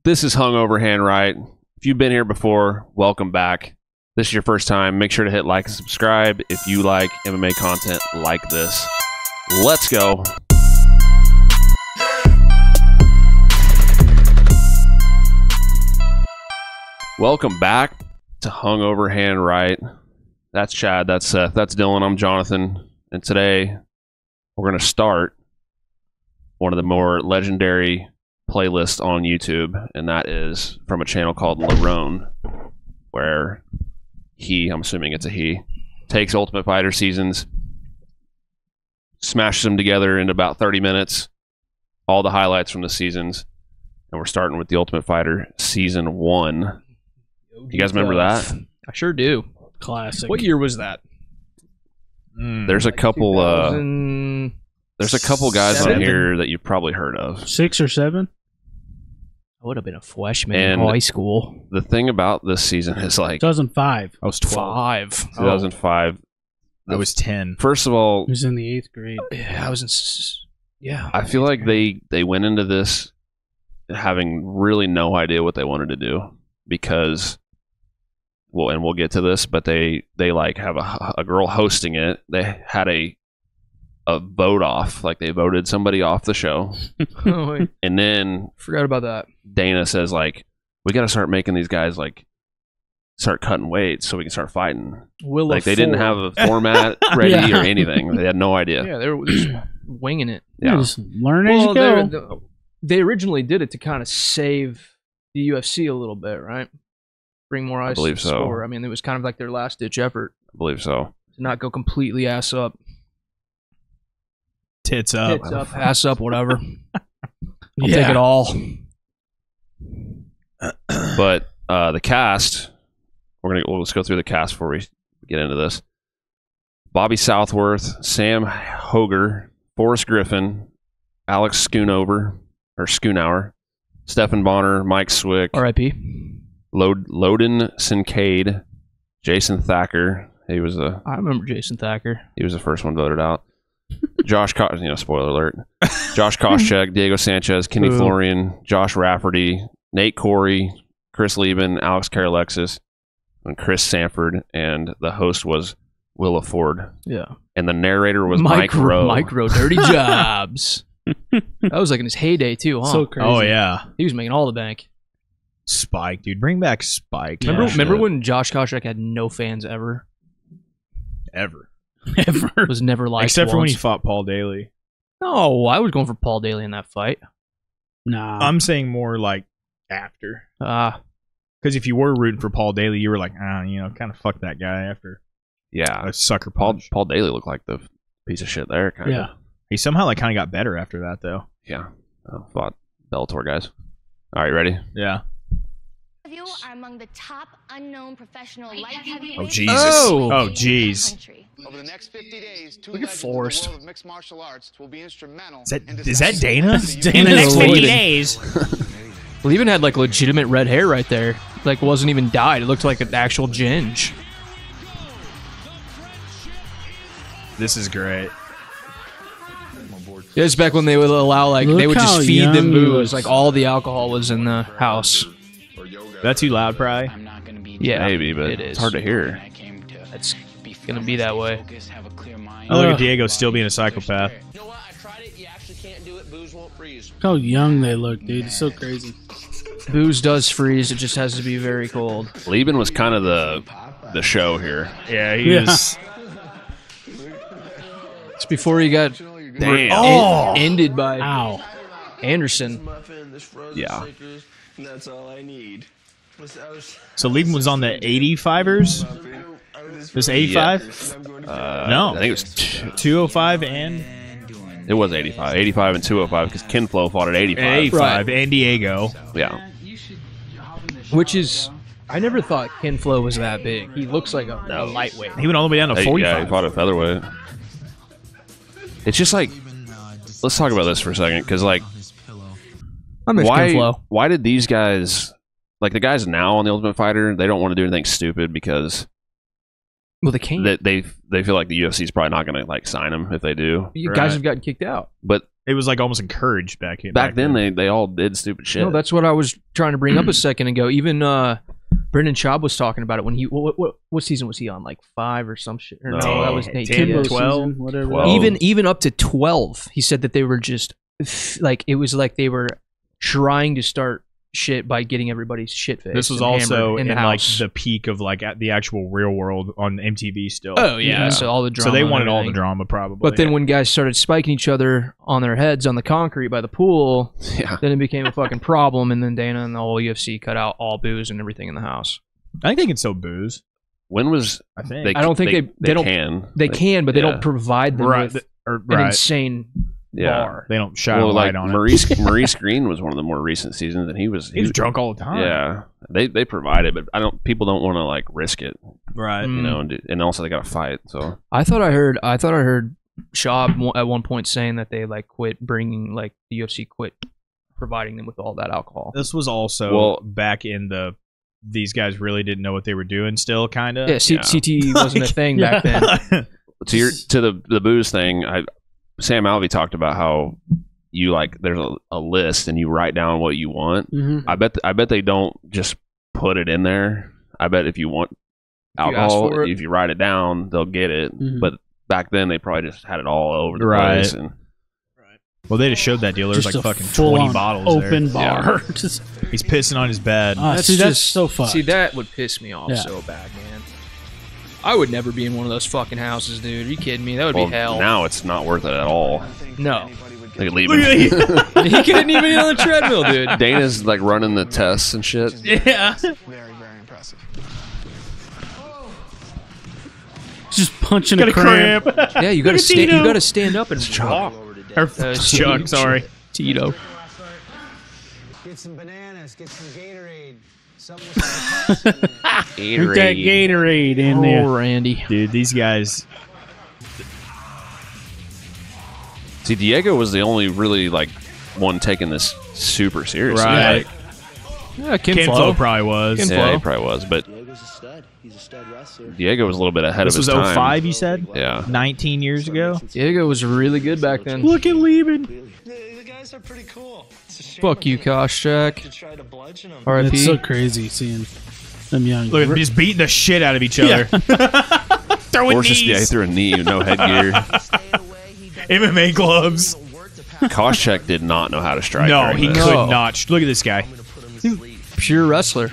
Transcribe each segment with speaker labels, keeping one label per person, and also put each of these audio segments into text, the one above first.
Speaker 1: This is Hungover Handwrite. If you've been here before, welcome back. This is your first time, make sure to hit like and subscribe if you like MMA content like this. Let's go. Welcome back to Hungover Handwrite. That's Chad, that's Seth, that's Dylan, I'm Jonathan. And today we're going to start one of the more legendary playlists on YouTube, and that is from a channel called Larone, where I'm assuming it's a he, takes Ultimate Fighter seasons, smashes them together in about 30 minutes, all the highlights from the seasons, and we're starting with the Ultimate Fighter Season 1. You guys remember that?
Speaker 2: I sure do.
Speaker 3: Classic.
Speaker 2: What year was that?
Speaker 1: There's a couple there's a couple guys on here that you've probably heard of.
Speaker 3: 6 or 7?
Speaker 2: I would have been a freshman in high school.
Speaker 1: The thing about this season is like
Speaker 3: 2005.
Speaker 4: I was 12.
Speaker 1: 2005.
Speaker 4: I was 10.
Speaker 1: First of all,
Speaker 3: He was in the 8th grade.
Speaker 2: Yeah, I was in. Yeah,
Speaker 1: I feel like they went into this having really no idea what they wanted to do because, well, and we'll get to this, but they like have a girl hosting it. They had a vote off, like they voted somebody off the show.
Speaker 2: Oh, wait.
Speaker 1: And then
Speaker 2: Forgot about that.
Speaker 1: Dana says, like, we got to start making these guys like start cutting weight so we can start fighting. Like they didn't have a format ready or anything. They had no idea.
Speaker 2: Yeah, they were just winging it.
Speaker 1: Yeah.
Speaker 3: Just learn as you go.
Speaker 2: They originally did it to kind of save the UFC a little bit, right? Bring more eyes to the sport. I mean, it was kind of like their last ditch effort.
Speaker 1: I believe so.
Speaker 2: To not go completely ass up.
Speaker 4: Tits up.
Speaker 2: Tits up, ass up, whatever. I'll
Speaker 3: Yeah.
Speaker 2: take it all.
Speaker 1: But the cast, let's go through the cast before we get into this. Bobby Southworth, Sam Hoger, Forrest Griffin, Alex Schoonover, Stephen Bonner, Mike Swick,
Speaker 2: R.I.P.
Speaker 1: Loden Sincade, Jason Thacker.
Speaker 2: I remember Jason Thacker.
Speaker 1: He was the first one voted out. Josh, spoiler alert. Josh Koscheck, Diego Sanchez, Kenny Florian, Josh Rafferty, Nate Corey, Chris Lieben, Alex Karalexis, and Chris Sanford, and the host was Willa Ford.
Speaker 2: Yeah.
Speaker 1: And the narrator was Mike Rowe.
Speaker 2: Micro Dirty Jobs. That was like in his heyday too, huh?
Speaker 3: So crazy.
Speaker 4: Oh, yeah.
Speaker 2: He was making all the bank.
Speaker 4: Spike, dude. Bring back Spike.
Speaker 2: Remember when Josh Koscheck had no fans ever?
Speaker 4: Ever.
Speaker 3: Ever.
Speaker 2: Was never liked
Speaker 4: Except for when
Speaker 2: once.
Speaker 4: he fought Paul Daly.
Speaker 2: No, I was going for Paul Daly in that fight.
Speaker 3: Nah.
Speaker 4: I'm saying more like after.
Speaker 2: Because
Speaker 4: if you were rooting for Paul Daly, you were like, kind of fuck that guy after
Speaker 1: Yeah.
Speaker 4: a sucker
Speaker 1: Paul
Speaker 4: punch.
Speaker 1: Daly looked like the piece of shit there. Kind
Speaker 3: yeah.
Speaker 1: of.
Speaker 4: He somehow like kind of got better after that, though.
Speaker 1: Yeah. Fought Bellator guys. All right, ready?
Speaker 4: Yeah.
Speaker 5: Of you are among the top unknown professional light heavyweights.
Speaker 4: Oh, Jesus.
Speaker 2: Oh.
Speaker 4: Oh, jeez.
Speaker 5: Over the next 50 days,
Speaker 2: Look at Forrest.
Speaker 5: mixed martial arts will be instrumental.
Speaker 4: Is that Dana?
Speaker 3: Dana
Speaker 4: In the next
Speaker 3: Lloyd.
Speaker 4: 50 days.
Speaker 2: Well, he even had like legitimate red hair right there. Like wasn't even dyed. It looked like an actual ginge.
Speaker 4: This is great.
Speaker 2: It was back when they would allow they
Speaker 3: Look
Speaker 2: would
Speaker 3: how
Speaker 2: just feed them
Speaker 3: young he
Speaker 2: booze.
Speaker 3: looks.
Speaker 2: Like all the alcohol was in the house.
Speaker 4: That too loud, probably.
Speaker 2: Yeah,
Speaker 1: Maybe, but
Speaker 2: it is.
Speaker 1: it's hard to hear.
Speaker 2: It's gonna be that way.
Speaker 4: Oh, look at Diego still being a psychopath.
Speaker 6: You know what? I tried it. You actually can't do it. Booze won't freeze.
Speaker 3: Look how young they look, dude. It's so crazy.
Speaker 2: Booze does freeze. It just has to be very cold.
Speaker 1: Lieben was kind of the show here.
Speaker 4: Yeah, he is.
Speaker 2: It's before he got
Speaker 1: Damn.
Speaker 2: ended by
Speaker 3: Ow.
Speaker 2: Anderson.
Speaker 1: Yeah.
Speaker 6: That's all I need.
Speaker 4: So Lieben was on the 85ers? This 85? No.
Speaker 1: I think it was
Speaker 4: 205 and
Speaker 1: it was 85. 85 and 205 because Ken Flo fought at 85.
Speaker 4: 85
Speaker 2: Right.
Speaker 4: and Diego.
Speaker 1: Yeah.
Speaker 2: Which is, I never thought Ken Flo was that big. He looks like a lightweight.
Speaker 4: He went all the way down to
Speaker 1: Yeah,
Speaker 4: 45.
Speaker 1: he fought at featherweight. It's just like, let's talk about this for a second because like,
Speaker 2: I miss Ken Flo.
Speaker 1: why did these guys, like the guys now on the Ultimate Fighter, they don't want to do anything stupid because
Speaker 2: Well, they can't.
Speaker 1: they feel like the UFC is probably not going to like sign them if they do.
Speaker 2: You
Speaker 4: Right.
Speaker 2: guys have gotten kicked out.
Speaker 1: But
Speaker 4: It was like almost encouraged back
Speaker 1: then. They all did stupid shit.
Speaker 2: No, that's what I was trying to bring up a second ago. Even Brendan Schaub was talking about it when he what season was he on? Like 5 or some shit. Or no, that was
Speaker 4: 10, 12,
Speaker 3: whatever.
Speaker 1: 12.
Speaker 2: Even up to 12. He said that they were just like it was like they were trying to start shit by getting everybody's shit faced.
Speaker 4: This was also
Speaker 2: in
Speaker 4: in
Speaker 2: the
Speaker 4: like
Speaker 2: house.
Speaker 4: the peak of like at the actual real world on MTV still.
Speaker 2: Oh yeah, so all the drama.
Speaker 4: So they
Speaker 2: and
Speaker 4: wanted all the
Speaker 2: everything.
Speaker 4: drama probably.
Speaker 2: But then when guys started spiking each other on their heads on the concrete by the pool, then it became a fucking problem. And then Dana and the whole UFC cut out all booze and everything in the house.
Speaker 4: I think they can still booze.
Speaker 1: When was
Speaker 4: I think
Speaker 2: I don't think they don't
Speaker 1: can.
Speaker 2: They can, but they don't provide them with an insane bar.
Speaker 4: They don't shine a light on
Speaker 1: it. Maurice Green was one of the more recent seasons, and he was
Speaker 4: drunk all the time.
Speaker 1: Yeah, they provide it, but people don't want to like risk it,
Speaker 4: right?
Speaker 1: You know, and also they got to fight. So
Speaker 2: I thought I heard Schaub at one point saying that they like quit bringing like the UFC quit providing them with all that alcohol.
Speaker 4: This was also back in these guys really didn't know what they were doing still, kind of.
Speaker 2: Yeah, CT wasn't a thing back then.
Speaker 1: To the booze thing, Sam Alvey talked about how you like there's a list and you write down what you want.
Speaker 3: Mm-hmm.
Speaker 1: I bet they don't just put it in there. I bet if you want alcohol, if you write it down, they'll get it.
Speaker 3: Mm-hmm.
Speaker 1: But back then they probably just had it all over the place. And
Speaker 4: well, they just showed that deal. There's like fucking 20 bottles
Speaker 3: open
Speaker 4: there.
Speaker 3: bar.
Speaker 4: Yeah. He's pissing on his bed.
Speaker 3: That's so fucked.
Speaker 2: See, that would piss me off so bad, man. I would never be in one of those fucking houses, dude. Are you kidding me? That would be hell.
Speaker 1: Now it's not worth it at all.
Speaker 2: No.
Speaker 1: They could leave him.
Speaker 2: He couldn't even get on the treadmill, dude.
Speaker 1: Dana's like running the tests and shit.
Speaker 2: Yeah.
Speaker 6: Very, very impressive.
Speaker 3: Just punching a cramp.
Speaker 2: Yeah, you gotta stand. You gotta stand up and walk.
Speaker 4: Chuck, sorry.
Speaker 2: Tito.
Speaker 7: Get some bananas. Get some Gatorade. Something
Speaker 3: Drink that Gatorade in there.
Speaker 2: Oh, Randy.
Speaker 4: Dude, these guys.
Speaker 1: See, Diego was the only really like one taking this super seriously.
Speaker 4: Right.
Speaker 1: Like,
Speaker 2: Yeah,
Speaker 4: Ken Flo probably was.
Speaker 1: Yeah, he probably was, but
Speaker 6: Diego's a stud. He's a stud wrestler.
Speaker 1: Diego was a little bit ahead of his time.
Speaker 4: This was 05, you said?
Speaker 1: Yeah.
Speaker 4: 19 years ago?
Speaker 2: Diego was really good back then.
Speaker 3: Look at leaving.
Speaker 6: The guys are pretty cool.
Speaker 2: Fuck you, Koscheck.
Speaker 6: To try to bludgeon them.
Speaker 2: R.I.P.
Speaker 3: It's so crazy seeing them young.
Speaker 4: Look at them just beating the shit out of each other. Throwing knees.
Speaker 1: He threw a knee, no headgear.
Speaker 4: MMA gloves.
Speaker 1: Koscheck did not know how to strike.
Speaker 4: No, he
Speaker 1: this.
Speaker 4: could not. Look at this guy.
Speaker 2: Pure wrestler.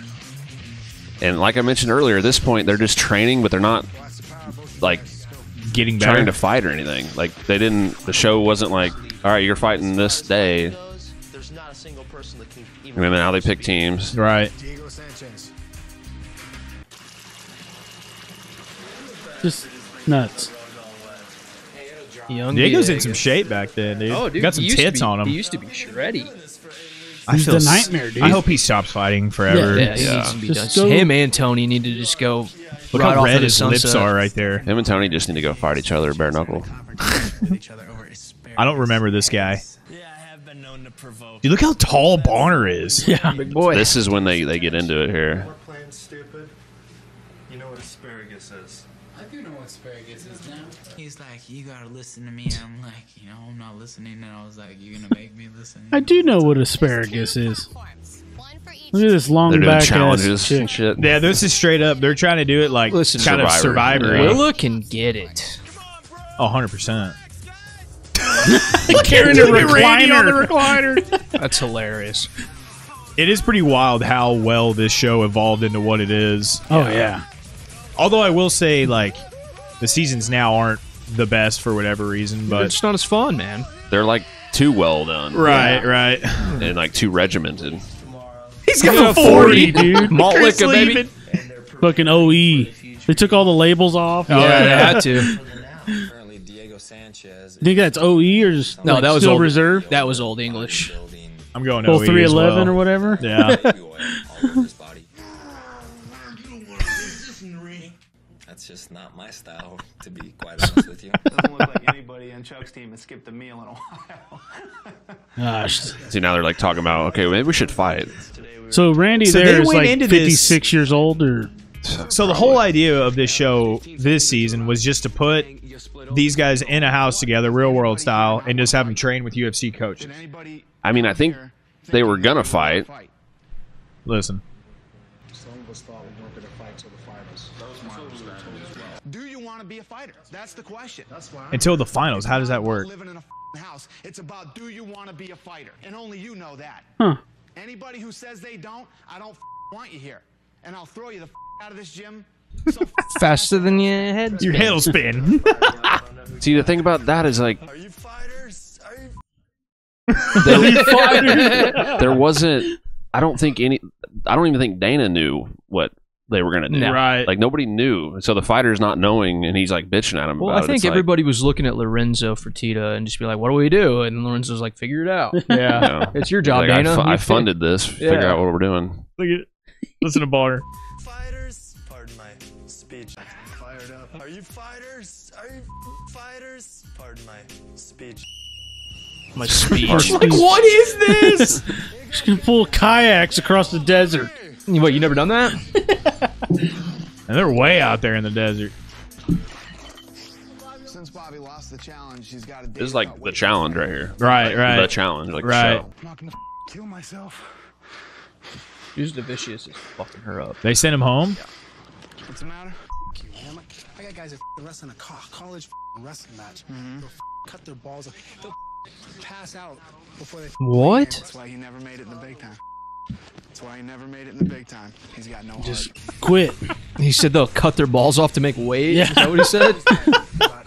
Speaker 1: And like I mentioned earlier, at this point, they're just training, but they're not like
Speaker 4: getting better.
Speaker 1: Trying to fight or anything. Like they didn't. The show wasn't like, all right, you're fighting this day.
Speaker 6: There's not a single person that can even.
Speaker 1: And then now they pick teams.
Speaker 4: Right.
Speaker 3: Just nuts.
Speaker 2: Young
Speaker 4: Diego's
Speaker 2: Diego.
Speaker 4: in some shape back then, dude.
Speaker 2: Oh, dude,
Speaker 4: got some
Speaker 2: he used to
Speaker 4: tits
Speaker 2: be-
Speaker 4: on him.
Speaker 2: He used to be shreddy.
Speaker 3: He's the nightmare, dude.
Speaker 4: I hope he stops fighting forever.
Speaker 2: Yeah, he needs to be
Speaker 3: Just
Speaker 2: done.
Speaker 3: go-
Speaker 2: Him and Tony need to just go.
Speaker 4: Look
Speaker 2: right
Speaker 4: how
Speaker 2: off
Speaker 4: red
Speaker 2: of the
Speaker 4: his lips
Speaker 2: sunset.
Speaker 4: are right there.
Speaker 1: Him and Tony just need to go fight each other bare knuckle.
Speaker 4: I don't remember this guy.
Speaker 6: Yeah, I have been known to provoke.
Speaker 4: Dude, look how tall Bonner is.
Speaker 3: Yeah.
Speaker 2: Big boy.
Speaker 1: This is when they get into it here.
Speaker 6: We're playing stupid. You know what asparagus is.
Speaker 8: I do know what asparagus is now. He's like, you gotta listen to me. I'm like, I'm not listening. And I was like, you're gonna make me listen.
Speaker 3: I do know what asparagus is. Look at this long
Speaker 1: They're doing
Speaker 3: back ass
Speaker 1: challenges
Speaker 3: chick.
Speaker 1: and shit.
Speaker 4: Yeah, this is straight up. They're trying to do it like
Speaker 2: Listen,
Speaker 4: kind of
Speaker 1: Survivor.
Speaker 4: Survivor.
Speaker 1: Yeah.
Speaker 2: Willa can get it.
Speaker 4: Oh, 100%.
Speaker 3: Carrying a recliner.
Speaker 4: on the recliner.
Speaker 2: That's hilarious.
Speaker 4: It is pretty wild how well this show evolved into what it is.
Speaker 3: Oh yeah.
Speaker 4: Although I will say, like, the seasons now aren't the best for whatever reason, but
Speaker 2: It's not as fun, man.
Speaker 1: They're like too well done.
Speaker 4: right.
Speaker 1: And like too regimented.
Speaker 4: He's got a 40, dude.
Speaker 2: Malt
Speaker 4: Chris
Speaker 2: liquor, baby.
Speaker 4: Lehman.
Speaker 3: Fucking OE. They took all the labels off.
Speaker 2: Oh, yeah, they had to.
Speaker 8: Currently, Diego Sanchez.
Speaker 3: You think that's OE or just
Speaker 2: No, that was
Speaker 3: still
Speaker 2: old
Speaker 3: reserve?
Speaker 2: That was old English.
Speaker 4: I'm going
Speaker 3: Full
Speaker 4: OE
Speaker 3: 311
Speaker 4: as well.
Speaker 3: or whatever.
Speaker 4: Yeah.
Speaker 8: That's just not my style, to be quite honest with you.
Speaker 6: Doesn't look like anybody on Chuck's team has skipped a meal in a while.
Speaker 3: Gosh.
Speaker 1: See, now they're like talking about, okay, maybe we should fight.
Speaker 3: So Randy
Speaker 4: So
Speaker 3: there
Speaker 4: they
Speaker 3: is
Speaker 4: went
Speaker 3: like
Speaker 4: into this-
Speaker 3: 56 years old, or
Speaker 4: So the whole idea of this show this season was just to put these guys in a house together, real world style, and just have them train with UFC coaches.
Speaker 1: I mean, I think they were gonna fight.
Speaker 4: Listen.
Speaker 7: Some of us thought we weren't going to fight till the finals. That was my understanding as well. Do you want to be a fighter? That's the question. That's why.
Speaker 4: Until the finals. How does that work?
Speaker 7: Living in a house. It's about, do you want to be a fighter? And only you know that.
Speaker 3: Huh.
Speaker 7: Anybody who says they don't, I don't want you here. And I'll throw you the out of this gym. So
Speaker 2: Faster than your head.
Speaker 4: Your head will spin.
Speaker 1: See, the thing about that is like
Speaker 7: are you fighters? Are you
Speaker 1: there wasn't. I don't even think Dana knew what they were gonna do.
Speaker 2: No.
Speaker 4: Right.
Speaker 1: Like nobody knew. So the fighter's not knowing, and he's like bitching at him.
Speaker 2: Well,
Speaker 1: about
Speaker 2: I
Speaker 1: it.
Speaker 2: think
Speaker 1: It's like,
Speaker 2: everybody was looking at Lorenzo for Tita and just be like, "What do we do?" And Lorenzo's like, "Figure it out.
Speaker 4: Yeah.
Speaker 1: you know,
Speaker 2: It's your job,
Speaker 1: like,
Speaker 2: Dana.
Speaker 1: I funded this. Figure
Speaker 2: Yeah.
Speaker 1: out what we're doing.
Speaker 4: Look at, listen to Baller.
Speaker 6: Fighters? Pardon my speech. Fired up. Are you fighters? Are you fighters? Pardon my speech.
Speaker 2: My speech.
Speaker 4: Like, what is this?
Speaker 3: Just gonna pull kayaks across the desert.
Speaker 2: What? You never done that?
Speaker 4: And they're way out there in the desert.
Speaker 7: Since Bobby lost the challenge, he's got to.
Speaker 1: This is like the challenge right here.
Speaker 4: Right, right.
Speaker 1: The challenge, like
Speaker 4: Right.
Speaker 1: the show.
Speaker 7: I'm not gonna kill myself.
Speaker 2: Who's the vicious is fucking her up.
Speaker 4: They sent him home?
Speaker 7: What's the matter? I got guys that wrestling a college wrestling match. They'll cut their balls off. They'll pass out before they.
Speaker 2: What?
Speaker 7: That's why he never made it in the big time. That's why he never made it in the big time. He's got no
Speaker 3: Just
Speaker 7: heart.
Speaker 3: quit.
Speaker 2: He said they'll cut their balls off to make weight.
Speaker 3: Yeah.
Speaker 2: Is that what he said?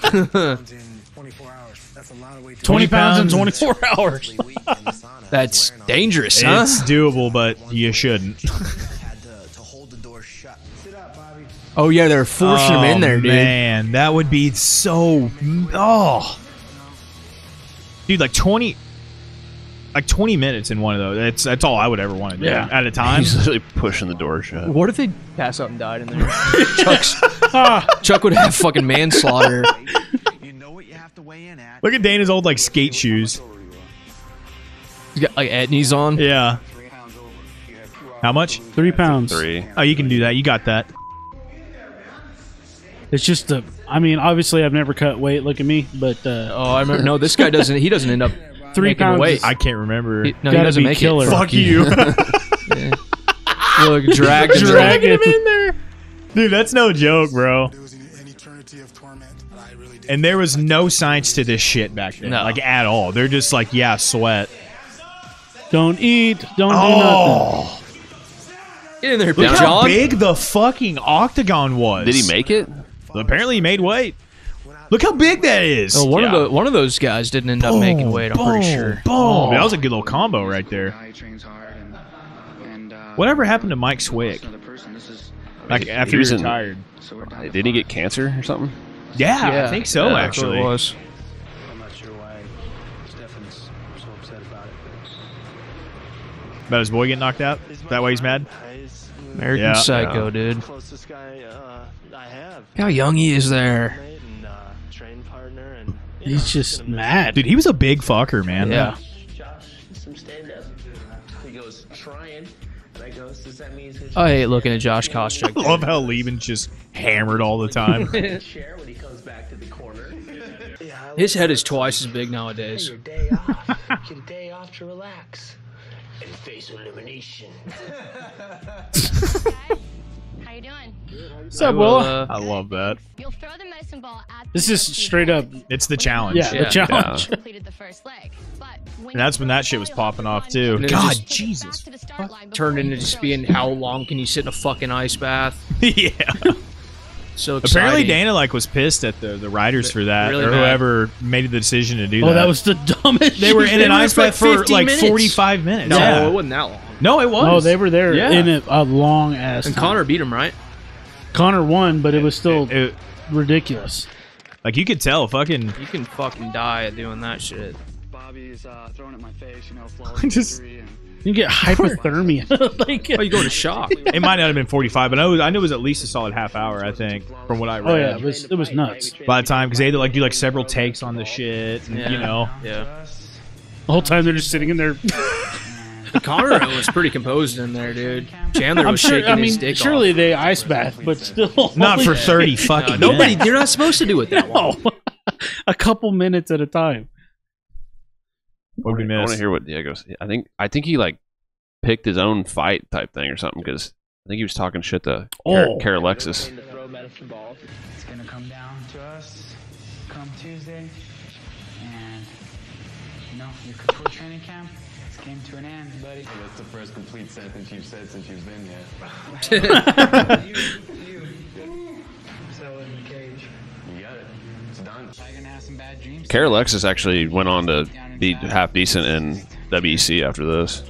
Speaker 7: 20 in 24 hours. That's a lot of weight.
Speaker 3: 20 pounds in
Speaker 4: pounds.
Speaker 3: 24 hours.
Speaker 2: That's dangerous, huh?
Speaker 4: It's doable, but you shouldn't.
Speaker 6: Had to hold the door shut.
Speaker 2: Oh yeah, they're forcing him in there, dude.
Speaker 4: Man, that would be so. Oh, dude, like 20 minutes in one of those. That's all I would ever want to do at a time.
Speaker 1: He's literally pushing the door shut.
Speaker 2: What if they pass out and died in there? Chuck would have fucking manslaughter.
Speaker 7: You know what you have to weigh in at.
Speaker 4: Look at Dana's old like skate shoes.
Speaker 2: He's got like Etnies on.
Speaker 4: Yeah. How much?
Speaker 3: 3 pounds.
Speaker 1: 3.
Speaker 4: Oh, you can do that. You got that.
Speaker 3: It's just a. I mean, obviously, I've never cut weight. Look at me, but
Speaker 2: Oh, I remember. No, this guy doesn't. He doesn't end up
Speaker 3: 3
Speaker 2: making
Speaker 3: pounds.
Speaker 2: weight.
Speaker 4: I can't remember.
Speaker 2: No, he
Speaker 3: Gotta
Speaker 2: doesn't
Speaker 3: be
Speaker 2: make
Speaker 3: killer.
Speaker 2: it.
Speaker 4: Fuck you.
Speaker 2: Look, drag him.
Speaker 3: Dragging him
Speaker 4: in there. Dude, that's no joke, bro.
Speaker 7: There was an eternity of torment. I really did.
Speaker 4: And there was no science to this shit back then.
Speaker 2: No.
Speaker 4: Like, at all. They're just like, yeah, sweat.
Speaker 3: don't eat. Don't do nothing.
Speaker 2: Get in there,
Speaker 4: Look
Speaker 2: Big
Speaker 4: how
Speaker 2: John.
Speaker 4: big the fucking octagon was.
Speaker 1: Did he make it?
Speaker 4: Apparently he made weight. Look how big that is.
Speaker 2: Oh, one
Speaker 1: Yeah.
Speaker 2: of those guys didn't end up making weight. I'm pretty sure.
Speaker 4: Boom. That was a good little combo right there.
Speaker 9: He trains hard and
Speaker 4: Whatever happened to Mike Swick?
Speaker 9: another person. This is
Speaker 4: Like after
Speaker 1: He
Speaker 4: he
Speaker 1: was in-
Speaker 4: retired.
Speaker 9: so we're down to
Speaker 1: Didn't he get cancer or something?
Speaker 4: Yeah, I think so,
Speaker 1: Yeah, that's
Speaker 2: That's what
Speaker 4: actually.
Speaker 2: it was.
Speaker 6: I'm not sure why Stefan is so upset about it.
Speaker 4: About his boy getting knocked out? Is that why he's mad?
Speaker 6: He's
Speaker 2: American
Speaker 4: Yeah.
Speaker 2: Psycho,
Speaker 1: Yeah.
Speaker 2: dude.
Speaker 6: the closest guy I have.
Speaker 2: Look how young he is there.
Speaker 6: Mate and train partner, and you
Speaker 3: He's
Speaker 6: know,
Speaker 3: just
Speaker 6: gonna miss
Speaker 3: mad.
Speaker 4: Dude, he was a big fucker, man.
Speaker 2: Yeah.
Speaker 9: Josh, some stand up. He goes, trying. And I goes, does that mean he's
Speaker 2: I hate looking at Josh Koscheck.
Speaker 4: I love how Lieben's just hammered all the time.
Speaker 9: gonna chair when he comes back to the corner?
Speaker 2: His head is twice as big nowadays.
Speaker 9: Your day off. Get a day off to relax. And face elimination.
Speaker 5: How you doing?
Speaker 3: What's up,
Speaker 2: I will,
Speaker 3: Willa?
Speaker 4: I love that.
Speaker 5: You'll throw the medicine ball at
Speaker 3: This
Speaker 5: the
Speaker 3: is
Speaker 5: UFC
Speaker 3: straight up.
Speaker 4: It's the challenge.
Speaker 3: Yeah,
Speaker 2: Yeah.
Speaker 3: the challenge.
Speaker 5: completed the first leg. But when
Speaker 4: And that's
Speaker 5: you
Speaker 4: when
Speaker 5: throw
Speaker 4: that
Speaker 5: the
Speaker 4: shit was
Speaker 5: ball,
Speaker 4: popping
Speaker 5: you'll
Speaker 4: off,
Speaker 5: have
Speaker 4: too.
Speaker 5: to
Speaker 2: And it
Speaker 4: God,
Speaker 2: just
Speaker 4: Jesus.
Speaker 5: back to the start line
Speaker 2: Turned
Speaker 5: before
Speaker 2: into
Speaker 5: you
Speaker 2: just
Speaker 5: throw
Speaker 2: being
Speaker 5: it.
Speaker 2: how long can you sit in a fucking ice bath?
Speaker 4: Yeah.
Speaker 2: So exciting.
Speaker 4: Apparently Dana like was pissed at the writers for that,
Speaker 2: Really
Speaker 4: or
Speaker 2: mad.
Speaker 4: whoever made the decision to do
Speaker 3: Oh,
Speaker 4: that.
Speaker 3: that was the dumbest.
Speaker 4: They were
Speaker 3: shit.
Speaker 4: in an ice bath for
Speaker 2: 50
Speaker 4: like
Speaker 2: minutes.
Speaker 4: 45 minutes.
Speaker 2: No,
Speaker 4: Yeah.
Speaker 2: it wasn't that long.
Speaker 4: No, it was.
Speaker 3: Oh, they were there
Speaker 4: Yeah.
Speaker 3: in a long ass.
Speaker 2: And
Speaker 3: time.
Speaker 2: Connor beat him, right?
Speaker 3: Connor won, but it was still
Speaker 4: It-
Speaker 3: ridiculous.
Speaker 4: like you could tell, fucking.
Speaker 2: You can fucking die at doing that shit.
Speaker 9: Bobby's throwing at my face, you know, flawless
Speaker 4: Just-
Speaker 9: victory, and
Speaker 3: You get hypothermia. Like,
Speaker 2: Oh, you go to shock.
Speaker 4: It might not have been 45, but I knew it was at least a solid half hour. I think from what I read.
Speaker 3: oh yeah, it was nuts.
Speaker 4: By the time, because they had to like do like several takes on the shit, and,
Speaker 2: Yeah.
Speaker 4: you know.
Speaker 2: Yeah.
Speaker 3: The whole time they're just sitting in there.
Speaker 2: Connor was pretty composed in there, dude. Chandler was shaking his dick
Speaker 3: surely
Speaker 2: off.
Speaker 3: they ice bath, but still.
Speaker 4: Not for 30 fucking
Speaker 2: Nobody,
Speaker 4: minutes.
Speaker 2: you're not supposed to do it that long.
Speaker 3: No. A couple minutes at a time.
Speaker 4: What did we
Speaker 1: I want
Speaker 4: miss?
Speaker 1: to hear what Diego said. I think he like picked his own fight type thing or something because I think he was talking shit to Kara Alexis.
Speaker 8: It's gonna come down to us come Tuesday, and your couture training camp came to an end, buddy.
Speaker 6: That's the first complete sentence you've said since you've been here.
Speaker 8: So in the cage.
Speaker 6: You got it. It's done.
Speaker 8: I'm gonna have some bad dreams.
Speaker 1: Kara Alexis actually went on to be half decent in WEC after this.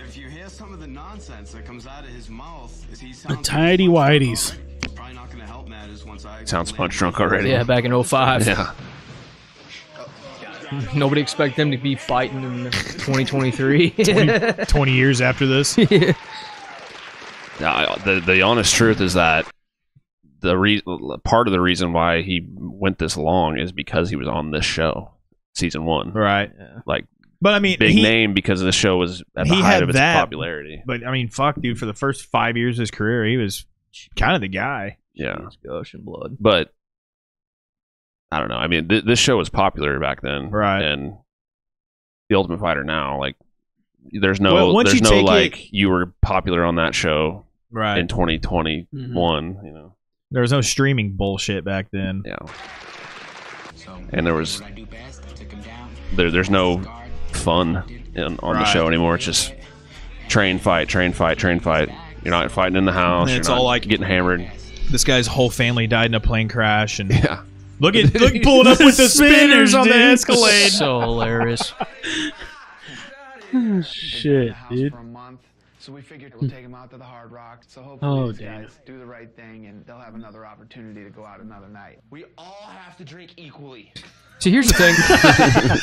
Speaker 6: If you hear some of the nonsense that comes out of his mouth,
Speaker 3: The tidy whities.
Speaker 6: probably not going to help matters once I
Speaker 1: Sounds punch drunk already.
Speaker 2: Yeah, back in 05.
Speaker 1: Yeah.
Speaker 2: Nobody expect them to be fighting in 2023.
Speaker 4: 20 years after this.
Speaker 1: Now, the honest truth is that part of the reason why he went this long is because he was on this show, season 1.
Speaker 4: Right.
Speaker 1: Like,
Speaker 4: but I mean,
Speaker 1: big name because this show was at the height of its popularity.
Speaker 4: But I mean, fuck, dude. For the first 5 years of his career, he was kind of the guy.
Speaker 1: Yeah.
Speaker 2: Gosh and blood.
Speaker 1: But I don't know. I mean, this show was popular back then,
Speaker 4: right?
Speaker 1: And the Ultimate Fighter now, like, there's no, you were popular on that show,
Speaker 4: right?
Speaker 1: In 2021, you know,
Speaker 4: there was no streaming bullshit back then.
Speaker 1: Yeah, and there was there's no fun on the show anymore. It's just train, fight, train, fight, train, fight. You're not fighting in the house.
Speaker 4: It's
Speaker 1: you're not
Speaker 4: all like
Speaker 1: getting hammered.
Speaker 4: This guy's whole family died in a plane crash, and
Speaker 1: yeah.
Speaker 4: Look pulling up with the spinners on the Escalade.
Speaker 2: So hilarious.
Speaker 3: Shit, dude.
Speaker 7: For a month, so we figured we'll take him out to the Hard Rock. So hopefully these guys do the right thing and they'll have another opportunity to go out another night.
Speaker 9: We all have to drink equally.
Speaker 2: See, here's the thing.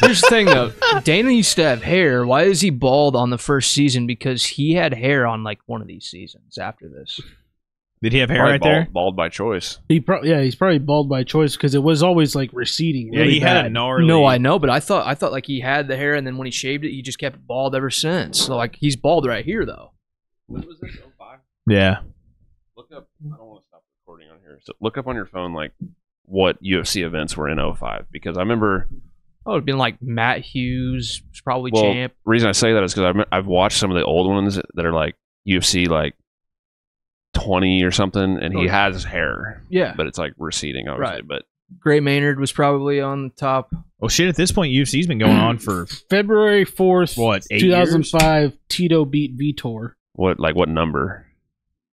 Speaker 2: Here's the thing, though. Dana used to have hair. Why is he bald on the first season? Because he had hair on like one of these seasons after this.
Speaker 4: Did he have hair
Speaker 1: Probably
Speaker 4: right there?
Speaker 1: Bald by choice.
Speaker 3: He's probably bald by choice because it was always like receding.
Speaker 4: Yeah,
Speaker 3: Really
Speaker 4: he had a
Speaker 3: bad.
Speaker 4: gnarly.
Speaker 2: No, I know, but I thought like he had the hair, and then when he shaved it, he just kept it bald ever since. So like he's bald right here, though.
Speaker 1: When was this? 05?
Speaker 4: Yeah.
Speaker 1: Look up. I don't want to stop recording on here. So look up on your phone like what UFC events were in 05 because I remember.
Speaker 2: Oh, it'd been like Matt Hughes was probably
Speaker 1: Well,
Speaker 2: champ.
Speaker 1: the reason I say that is because I've watched some of the old ones that are like UFC like 20 or something, and he has hair.
Speaker 2: Yeah,
Speaker 1: but it's like receding, obviously.
Speaker 2: Right.
Speaker 1: But
Speaker 2: Gray Maynard was probably on top.
Speaker 4: Well, shit. At this point, UFC's been going on for
Speaker 3: February 4th,
Speaker 4: what, 8
Speaker 3: 2005. Tito beat Vitor.
Speaker 1: what number?